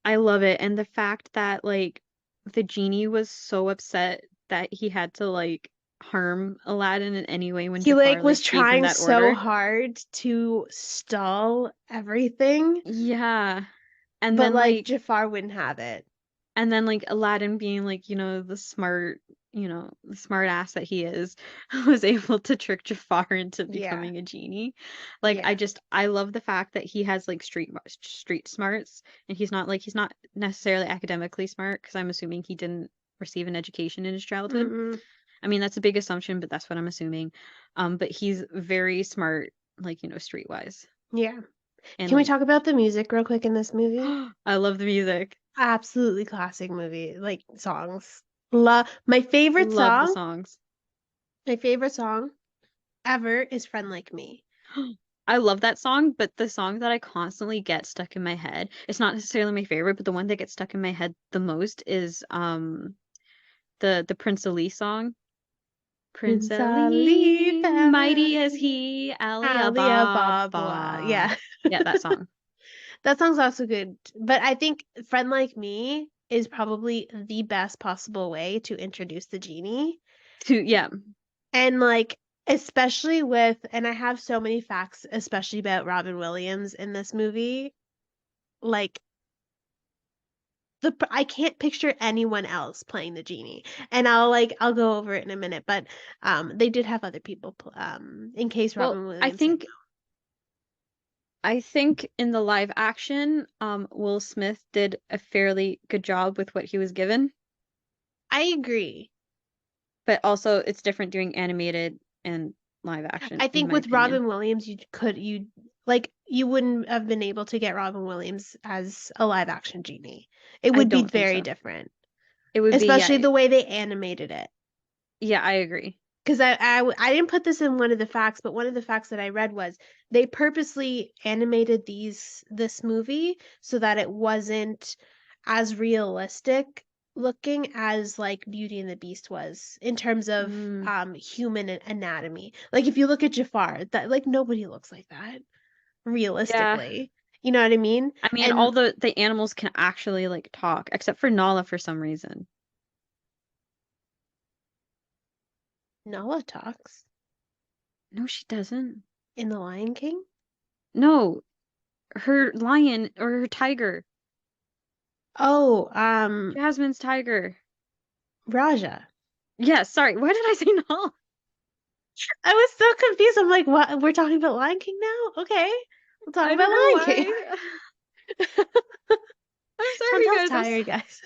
I love it. And the fact that like the genie was so upset that he had to like harm Aladdin in any way when He like Jafar was like gave him trying that so order. hard to stall everything, Yeah. And but then like like Jafar wouldn't have it. Aladdin being like, the smart ass that he is, was able to trick Jafar into Yeah. becoming a genie. Like Yeah. I love the fact that he has like street smarts, and he's not necessarily academically smart because I'm assuming he didn't receive an education in his childhood. Mm-mm. I mean, that's a big assumption, but that's what I'm assuming. But he's very smart, like, streetwise. Yeah. And Can we like talk about the music real quick in this movie? I love the music. Absolutely classic movie, like songs. Love my favorite Love the song. songs. My favorite song ever is "Friend Like Me." I love that song, but the song that I constantly get stuck in my head, it's not necessarily my favorite, but the one that gets stuck in my head the most is the Prince Ali song. Prince Prince Ali, Ali, mighty as he, Ali Alia Baba. Ababa. Yeah. Yeah, that song. That song's also good. But I think Friend Like Me is probably the best possible way to introduce the genie. Yeah. And like, especially with, and I have so many facts, especially about Robin Williams in this movie. Like, I can't picture anyone else playing the genie. And I'll go over it in a minute, but they did have other people in case Well, Robin Williams said no. I think in the live action, Will Smith did a fairly good job with what he was given, I agree. but also it's different doing animated and live action, I in think my with opinion. Robin Williams, you like you wouldn't have been able to get Robin Williams as a live action genie. It I would be don't think very so. different, It would be, especially the way they animated it. yeah, I agree. Because I didn't put this in one of the facts, but one of the facts that I read was they purposely animated this movie so that it wasn't as realistic looking as like Beauty and the Beast was in terms of Mm, human anatomy. Like if you look at Jafar, that like nobody looks like that yeah. realistically. You know what I mean? I mean, all And the animals can actually like talk, except for Nala for some reason. Nala talks No, she doesn't. in The Lion King. No, her lion or her tiger. Oh, Jasmine's tiger. Raja. Yeah, sorry. Why did I say Nala? I was so confused. I'm like, what? We're talking about Lion King now? Okay. We'll talk I about don't know Lion King. why. I'm sorry, Chantal's guys. tired, guys.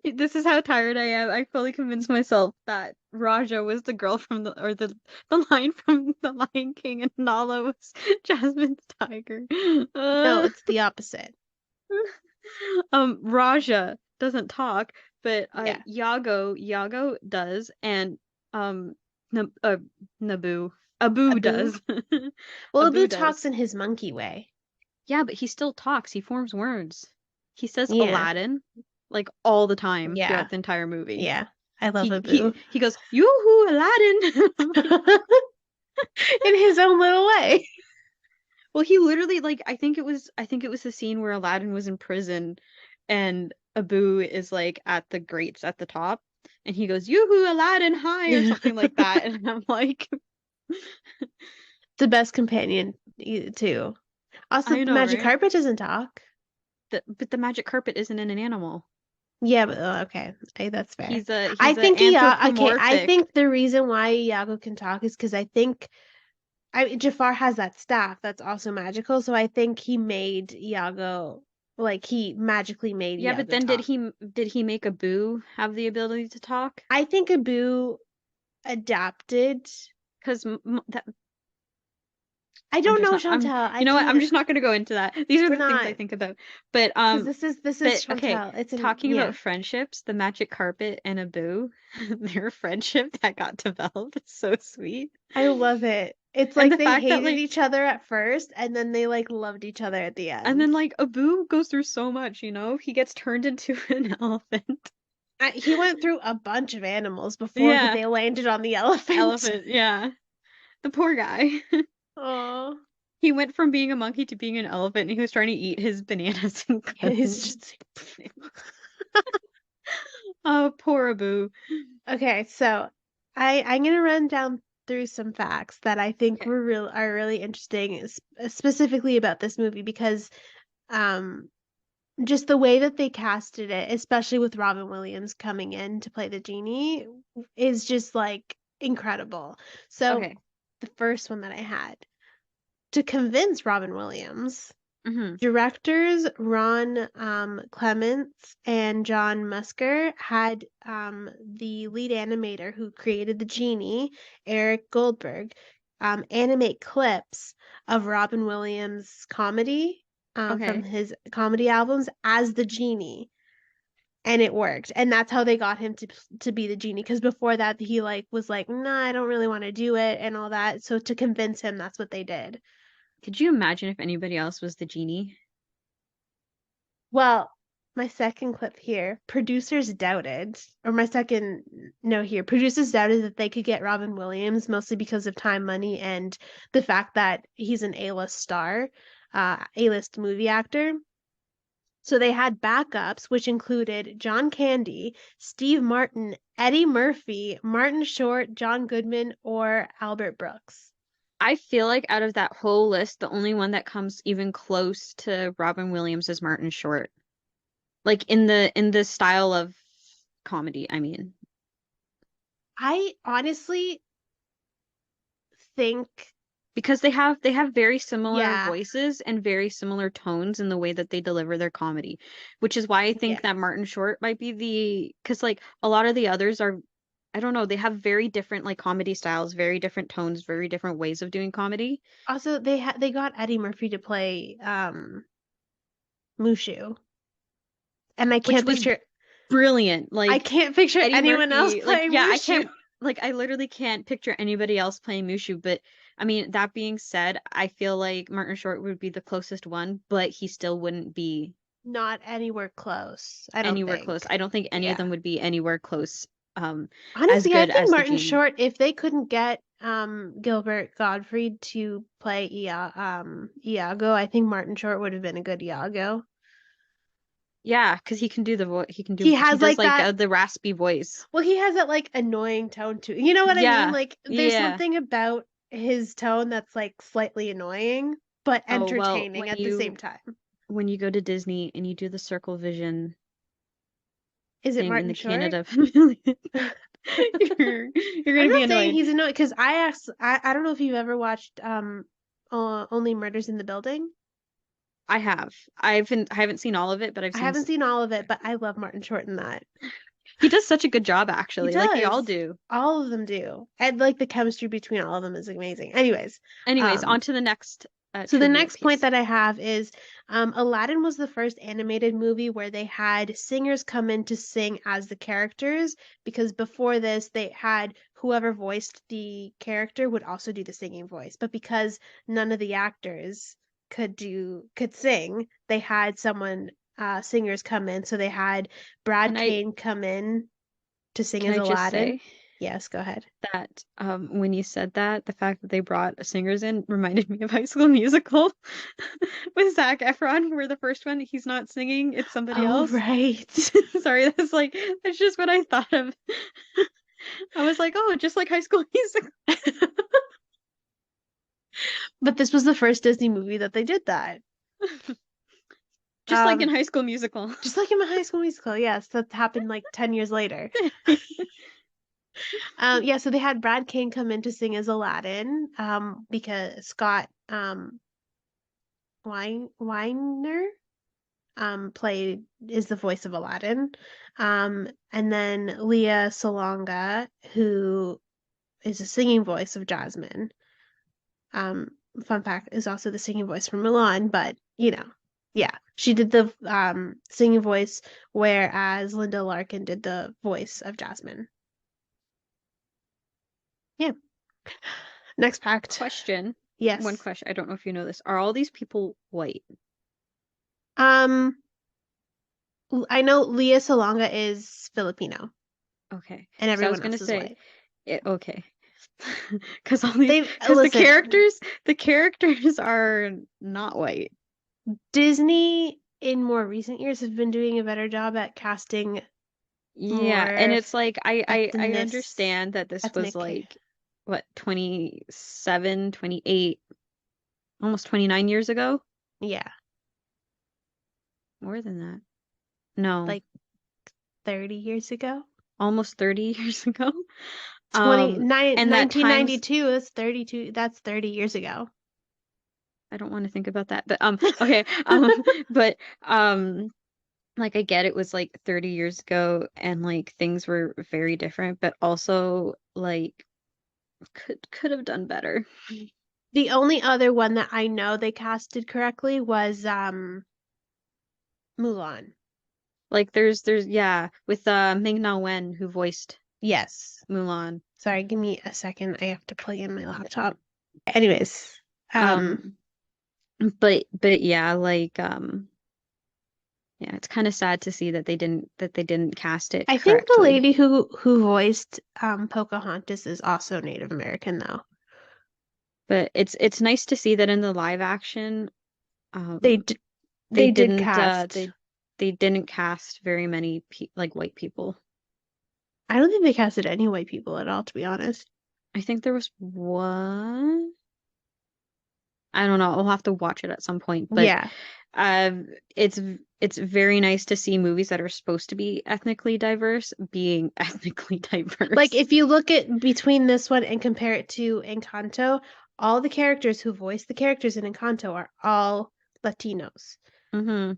This is how tired I am. I fully convinced myself that Raja was the girl from the lion from The Lion King and Nala was Jasmine's tiger. No, Uh, it's the opposite. Raja doesn't talk, but Yeah. Yago does, and um Nab Naboo Abu Abu. does. Well, Abu Abu talks does. in his monkey way. Yeah, but he still talks. He forms words. He says Yeah. Aladdin like all the time Yeah. throughout the entire movie. Yeah. I love He Abu. he he goes, "Yoo-hoo, Aladdin." I'm like, In his own little way. well, he literally like I think it was the scene where Aladdin was in prison and Abu is like at the grates at the top and he goes, "Yoo-hoo, Aladdin, hi," or something like that. And I'm like, The best companion too. Also, I the know, magic right? carpet doesn't talk. But the magic carpet isn't in an animal. Yeah, but okay, that's fair. He's a I he's a think yeah. Okay, I anthropomorphic. think the reason why Iago can talk is because I think Jafar has that staff that's also magical, so I think he made Iago like he magically made Yeah, but Iago then did talk. he make Abu have the ability to talk? I think Abu adapted. Because that I I'm don't just know, not. Chantal. I You know what? I'm can't. just not going to go into that. These are We're the things I not think about. But because this is okay. Chantal. It's an Talking yeah. about friendships, the magic carpet and Abu, their friendship that got developed is so sweet. I love it. It's And like the they fact that hated each other at first, and then they like loved each other at the and end. then like Abu goes through so much. He gets turned into an elephant. He went through a bunch of animals before Yeah, they landed on the elephant. elephant. Yeah, the poor guy. Oh, He went from being a monkey to being an elephant, and he was trying to eat his bananas and he's clothes. just Oh, poor Abu. okay. So, I'm gonna run down through some facts that I think Okay. are really interesting, specifically about this movie because um just the way that they casted it, especially with Robin Williams coming in to play the genie, is just like incredible. So, Okay. the first one that I had to convince Robin Williams, Hmm. directors Ron Clements and John Musker had the lead animator who created the genie, Eric Goldberg, animate clips of Robin Williams' comedy from Okay. his comedy albums as the genie. And it worked, and that's how they got him to be the genie. Because before that, he like was like, "Nah, I don't really want to do it," and all that. So to convince him, that's what they did. Could you imagine if anybody else was the genie? Well, my second clip here, producers doubted, or my second note here, producers doubted that they could get Robin Williams mostly because of time, money, and the fact that he's an A-list star, A-list movie actor. So they had backups, which included John Candy, Steve Martin, Eddie Murphy, Martin Short, John Goodman, or Albert Brooks. I feel like out of that whole list, the only one that comes even close to Robin Williams is Martin Short. Like in the style of comedy, I mean. I honestly think, Because they have very similar yeah, voices and very similar tones in the way that they deliver their comedy, which is why I yeah. think that Martin Short might be because like a lot of the others are I don't know, they have very different like comedy styles, very different tones, very different ways of doing comedy, Also, they got Eddie Murphy to play Mushu, and which was brilliant. I Like can't picture Eddie anyone else Murphy, like playing yeah, Mushu. I literally can't picture anybody else playing Mushu, but I mean, that being said, I feel like Martin Short would be the closest one, but he still wouldn't be Not anywhere close, I don't anywhere close. think. I don't think any of Yeah. them would be anywhere close as Honestly, I good think as the Martin genie. Short, if they couldn't get Gilbert Gottfried to play Iago, I think Martin Short would have been a good Iago. Yeah, because he can do the voice. He He has does like like that, the raspy voice. well, he has that like annoying tone too. You know what I mean? Yeah, Like there's yeah. something about his tone that's like slightly annoying, but Oh well, entertaining at the same time. when you go to Disney and you do the circle vision Is it thing in Martin the Short? Canada Pavilion, you're I'm gonna be not saying annoyed. he's annoying because I don't know if you've ever watched Only Murders in the Building. I have. I haven't seen all of it, but I've I seen haven't seen all of it, but I love Martin Short in that. he does such a good job He actually. Like they all does. do. All of them do. And like the chemistry between all of them is amazing. Anyways, Anyways, um, on to the next so the trivia next point piece. that I have is Aladdin was the first animated movie where they had singers come in to sing as the characters because before this they had whoever voiced the character would also do the singing voice. But because none of the actors could sing, they had someone singers come in. So they had Brad Can I Kane come in to sing can as I just Aladdin. say Yes, go ahead. that when you said that, the fact that they brought singers in reminded me of High School Musical with Zac Efron, where the first one he's not singing, it's somebody Oh, else. right. Sorry, that's just what I thought of. I was like, oh, just like High School Musical. But this was the first Disney movie that they did that. Just like in Um, High School Musical. just like in my High School Musical, yes, that happened like 10 years later. Yeah, so they had Brad King come in to sing as Aladdin, because Scott Weiner played is the voice of Aladdin. And then Leah Salonga, who is a singing voice of Jasmine. Um, fun fact, is also the singing voice for Mulan, but yeah, she did the singing voice, whereas Linda Larkin did the voice of Jasmine. Yeah. Next pact. Question. One Yes. question. I don't know if you know this. Are all these people white? Um, I know Leah Salonga is Filipino, Okay. and So I was everyone gonna else is say, white. Okay. Because They because listen, the characters are not white. Disney in more recent years have been doing a better job at casting Yeah, and more it's like I ethnic understand that this was ethnic. like what 27, 28, almost 29 years ago? Yeah, More than that. No, like 30 years ago. almost 30 years ago. 29 And that times 1992 is 32, that's 30 years ago. I don't want to think about that, but okay, but like I get it was like 30 years ago and like things were very different, but also like could have done better. The only other one that I know they casted correctly was Mulan. Like there's yeah, with Ming-Na Wen who voiced Yes. Mulan. Sorry, give me a second. I have to plug in my laptop. Anyways, Um but yeah, like yeah, it's kind of sad to see that they didn't cast it I think the correctly. lady who voiced Pocahontas is also Native American though. But it's nice to see that in the live action They um d they they did didn't cast. they didn't cast very many pe like white people. I don't think they casted any white people at all, to be honest. I think there was one. I don't know. I'll have to watch it at some point, but Yeah. uh, it's it's very nice to see movies that are supposed to be ethnically diverse being ethnically Like diverse. if you look at between this one and compare it to Encanto, all the characters who voice the characters in Encanto are all Latinos, Hmm.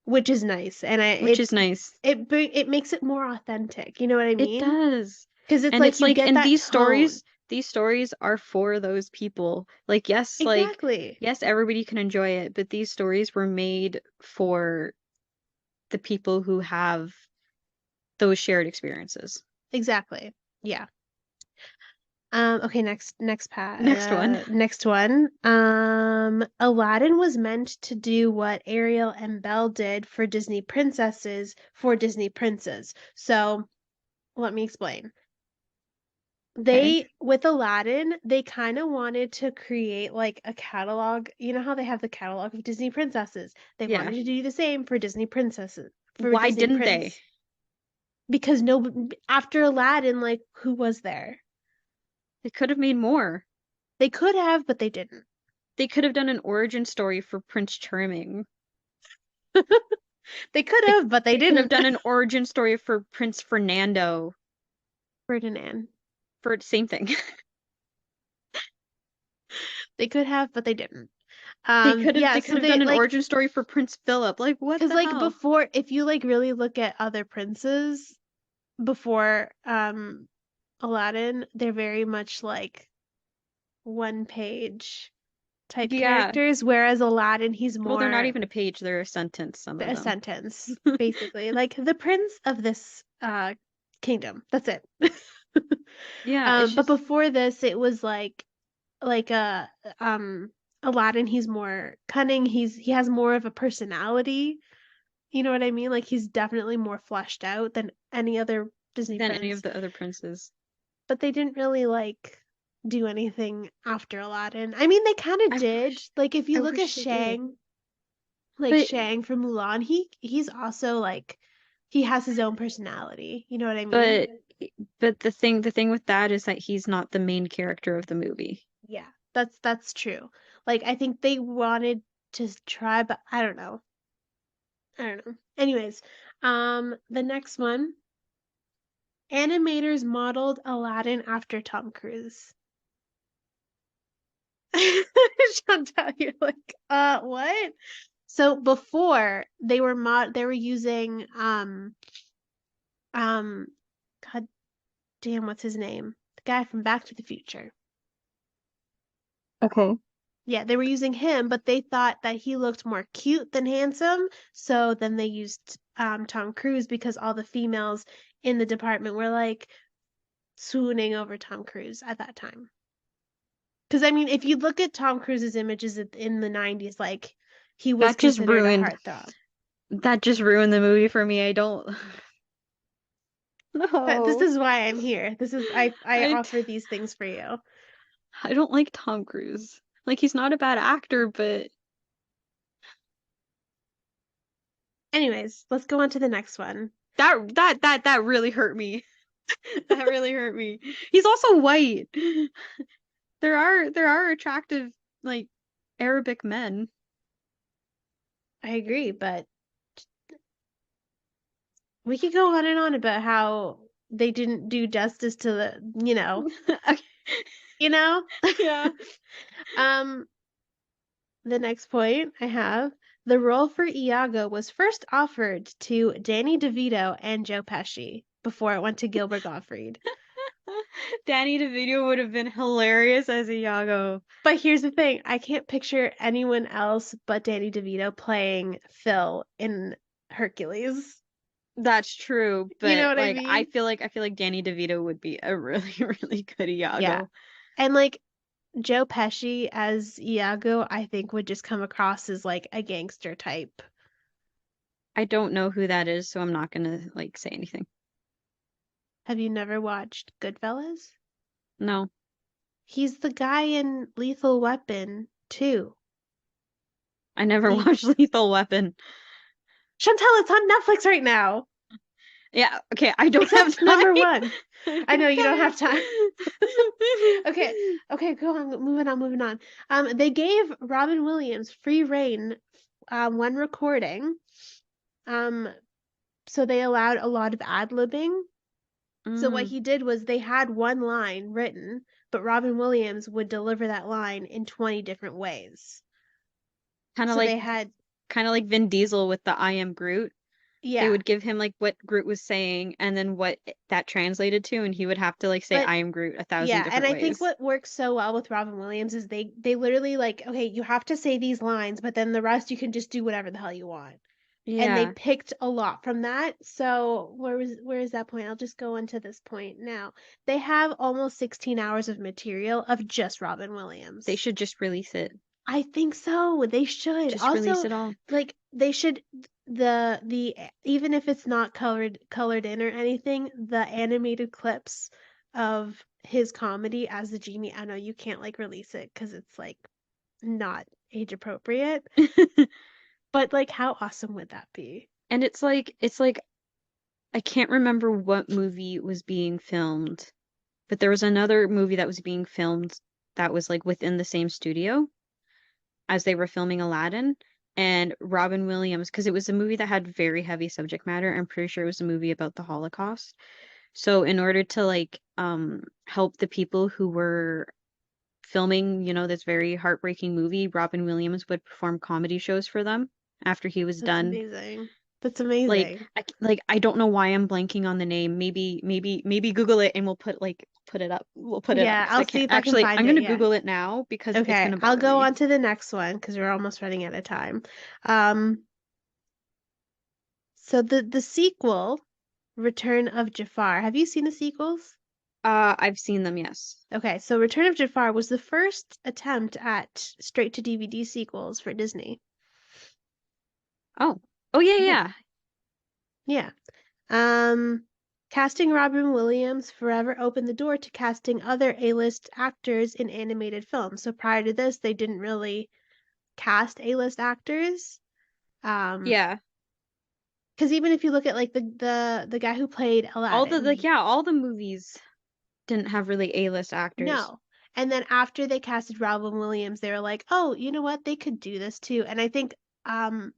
which is nice. And Which is nice. it makes it more authentic. You know what I It mean? does. Because it's And like it's you like, get and that tone. these stories are for those people. Like, Exactly. yes, everybody can enjoy it, but these stories were made for the people who have those shared experiences. Exactly. Yeah. Okay, Next one. next one. Aladdin was meant to do what Ariel and Belle did for Disney princesses for Disney princes. So, let me explain. Okay. With Aladdin, they kind of wanted to create like a catalog. You know how they have the catalog of Disney princesses? They Yeah. wanted to do the same for Disney princesses, for Why Disney didn't they? prince. Because no, after Aladdin, like, who was there? They could have made more. They could have, but they didn't. They could have done an origin story for Prince Charming. They could They, have, but they they could have didn't. done an origin story for Prince Fernando. Ferdinand. For same thing. They could have, but they didn't. They Yeah, could so have they done an like origin story for Prince Philip. Like, what because the like hell? before, if you like really look at other princes before Aladdin, they're very much like one page type Yeah. characters, whereas Aladdin, he's Well, they're not more even a page, they're a sentence, some of a them. sentence, basically. Like the prince of this kingdom. That's it. Yeah, it's But just before this, it was like um Aladdin, he's more cunning, he has more of a personality. You know what I mean? Like he's definitely more fleshed out than any other Disney than any of prince. the other princes. But they didn't really like do anything after Aladdin. I mean, they kind of I did. wish Like if you I look at wish they did. Shang, like But Shang from Mulan, he's also like he has his own personality. You know what I mean? but but the thing with that is that he's not the main character of the movie. Yeah, that's true. Like I think they wanted to try, but I don't know. I don't know. Anyways, the next one, animators modeled Aladdin after Tom Cruise. Chantal, you're like, what? So before they were using um God damn, what's his name? The guy from Back to the Future. Okay. Yeah, they were using him, but they thought that he looked more cute than handsome. So then they used Tom Cruise because all the females in the department were like swooning over Tom Cruise at that time. Because I mean, if you look at Tom Cruise's images in the 90s, like he was That just considered a ruined heartthrob. that just ruined the movie for me. I don't But this No. is why I'm here. This is I I offer these things for you. I don't like Tom Cruise. Like he's not a bad actor, but Anyways, let's go on to the next one. that really hurt me. That really hurt me. He's also white. There are attractive like Arabic men. I agree, but we could go on and on about how they didn't do justice to Okay. you know? Yeah. um, the next point I have, the role for Iago was first offered to Danny DeVito and Joe Pesci before it went to Gilbert Gottfried. Danny DeVito would have been hilarious as Iago. But here's the thing, I can't picture anyone else but Danny DeVito playing Phil in Hercules. That's true, You know but what I like mean? I feel like Danny DeVito would be a really really good Yeah. Iago. And like Joe Pesci as Iago, I think would just come across as like a gangster type. I don't know who that is, so I'm not gonna like say anything. Have you never watched Goodfellas? No, He's the guy in Lethal Weapon too. I never He watched Lethal Weapon. Chantal, it's on Netflix right now. Yeah, okay, I don't have It's number time. one. I I know don't you don't have have time. Okay, okay, go on, moving on. They gave Robin Williams free reign when recording. Um, so they allowed a lot of ad-libbing. So what Mm, he did was they had one line written, but Robin Williams would deliver that line in 20 different ways. kind of So like they had, Vin Diesel with the I am Groot. They yeah, would give him like what Groot was saying and then what that translated to, and he would have to like say but I am Groot a thousand yeah, and different I think ways. what works so well with Robin Williams is they literally like, okay, you have to say these lines, but then the rest you can just do whatever the hell you want. And they Yeah. picked a lot from that. So where is that point? I'll just go into this point now. They have almost 16 hours of material of just Robin They Williams. should just release it. I think so. They should. Just release Also, it all. like they should the even if it's not colored in or anything, the animated clips of his comedy as the genie. I know you can't like release it because it's like not age appropriate, but like how awesome would that be? And it's like I can't remember what movie was being filmed, but there was another movie that was being filmed that was like within the same studio as they were filming Aladdin. And Robin Williams, because it was a movie that had very heavy subject matter, I'm pretty sure it was a movie about the Holocaust. So in order to like help the people who were filming, this very heartbreaking movie, Robin Williams would perform comedy shows for them after he was That's done. amazing. That's Like amazing. I don't know why I'm blanking on the name. Maybe Google it and we'll put it up. We'll put it up Yeah, because I I'll see can't if I can actually. find I'm it. gonna Yeah. Google it now because it's Okay, gonna I'll bother go me. on to the next one because we're almost running out of time. Um, so the sequel, Return of Jafar. Have you seen the sequels? I've seen them, yes. Okay, so Return of Jafar was the first attempt at straight to DVD sequels for Disney. Oh. Oh yeah, Yeah. yeah. Yeah. Um, Casting Robin Williams forever opened the door to casting other A-list actors in animated films. So prior to this, they didn't really cast A-list actors. Yeah. Because even if you look at like the guy who played Aladdin, All the movies didn't have really A-list actors. no. And then after they casted Robin Williams, they were like, "Oh, you know what? They could do this too." And I think um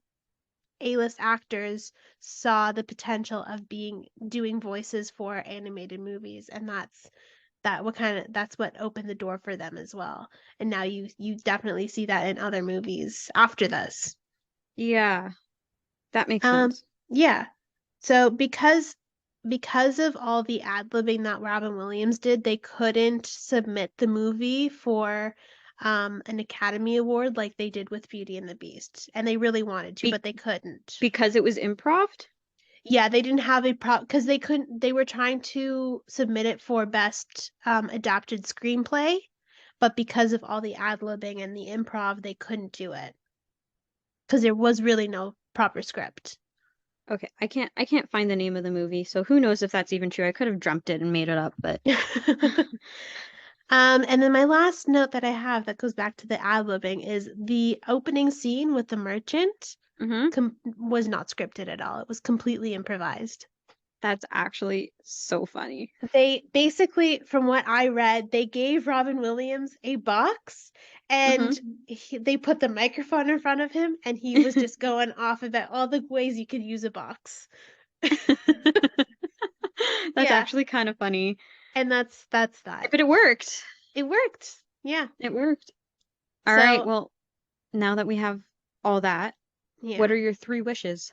A-list actors saw the potential of doing voices for animated movies, and that's what opened the door for them as well. And now you definitely see that in other movies after this. Yeah, that makes Um, sense. yeah. So because of all the ad-libbing that Robin Williams did, they couldn't submit the movie for an Academy Award like they did with Beauty and the Beast. And they really wanted to, Be but they couldn't. because it was improv? Yeah, they didn't have a because they were trying to submit it for best adapted screenplay, but because of all the ad-libbing and the improv, they couldn't do it because there was really no proper script. Okay, I can't find the name of the movie, so who knows if that's even true. I could have dreamt it and made it up, but And then my last note that I have that goes back to the ad-libbing is the opening scene with the merchant hmm was not scripted at all. It was completely improvised. that's actually so funny. They basically, from what I read, they gave Robin Williams a box hmm and they put the microphone in front of him and he was just going off about all the ways you could use a box. That's Yeah, actually kind of funny. and that's that. But it worked. It worked. Yeah. It worked. All right, So, well, now that we have all that, what yeah. are your 3 wishes?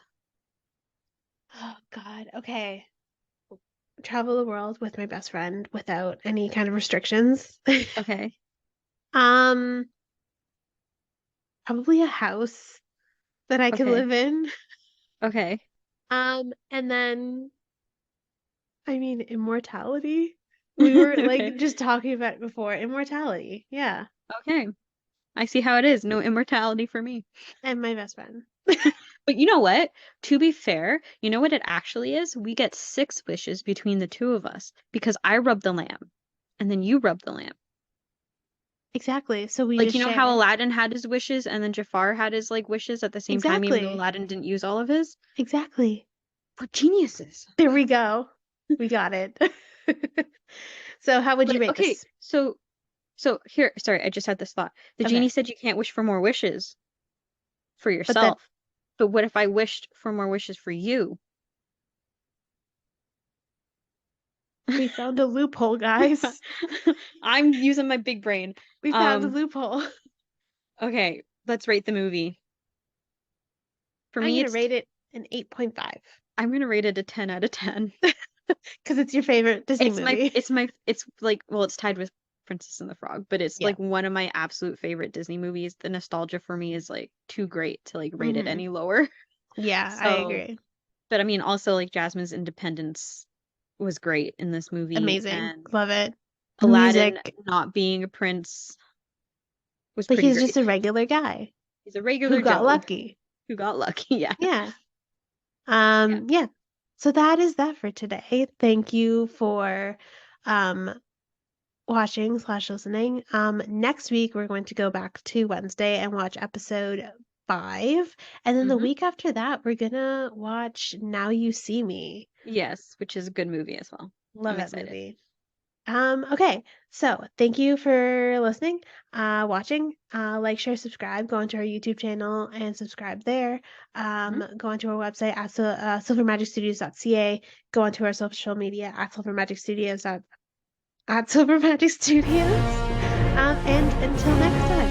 Oh God. Okay. Travel the world with my best friend without any kind of restrictions. Okay. Um, Probably a house that I could Okay. live in. Okay. And then I mean immortality. We were Okay. like just talking about it before. Immortality. Yeah. Okay. I see how it is. No immortality for me. And my best friend. But you know what? To be fair, you know what it actually is? We get 6 wishes between the two of us because I rub the lamp and then you rub the lamp. Exactly. So we Like, just you know how share. Aladdin had his wishes and then Jafar had his like wishes at the same time, even though Exactly. Aladdin didn't use all of his? Exactly. We're geniuses. There we go. We got it. So how would you But rate okay, this? so here, sorry, I just had this thought. The Okay. genie said you can't wish for more wishes for But then yourself. But what if I wished for more wishes for you? we found a loophole, guys. I'm using my big brain. We found a Um, loophole. okay, let's rate the movie. For I'm me, gonna rate it an 8.5 I'm gonna rate it a 10 out of 10. because it's your favorite Disney movie. It's like, well, it's tied with Princess and the Frog, but it's Yeah. like one of my absolute favorite Disney movies. The nostalgia for me is like too great to like rate it Hmm. any lower. Yeah, I So, agree. but I mean, also like Jasmine's independence was great in this movie, Amazing. and Love it. The Aladdin music. not being a prince was But pretty he's just great. a regular guy He's a who regular got Joe lucky. who got lucky. Yeah. Yeah. Yeah. Yeah. So that is that for today. Thank you for um watching/listening. Next week we're going to go back to Wednesday and watch episode 5. And then the hmm week after that we're gonna watch Now You See Me. Yes, which is a good movie as well. Love I'm that excited. movie. Okay, so thank you for listening, watching, like, share, subscribe, go onto our YouTube channel and subscribe there. Mhm. Go onto our website at silvermagicstudios.ca, go onto our social media at silvermagicstudios. And until next time.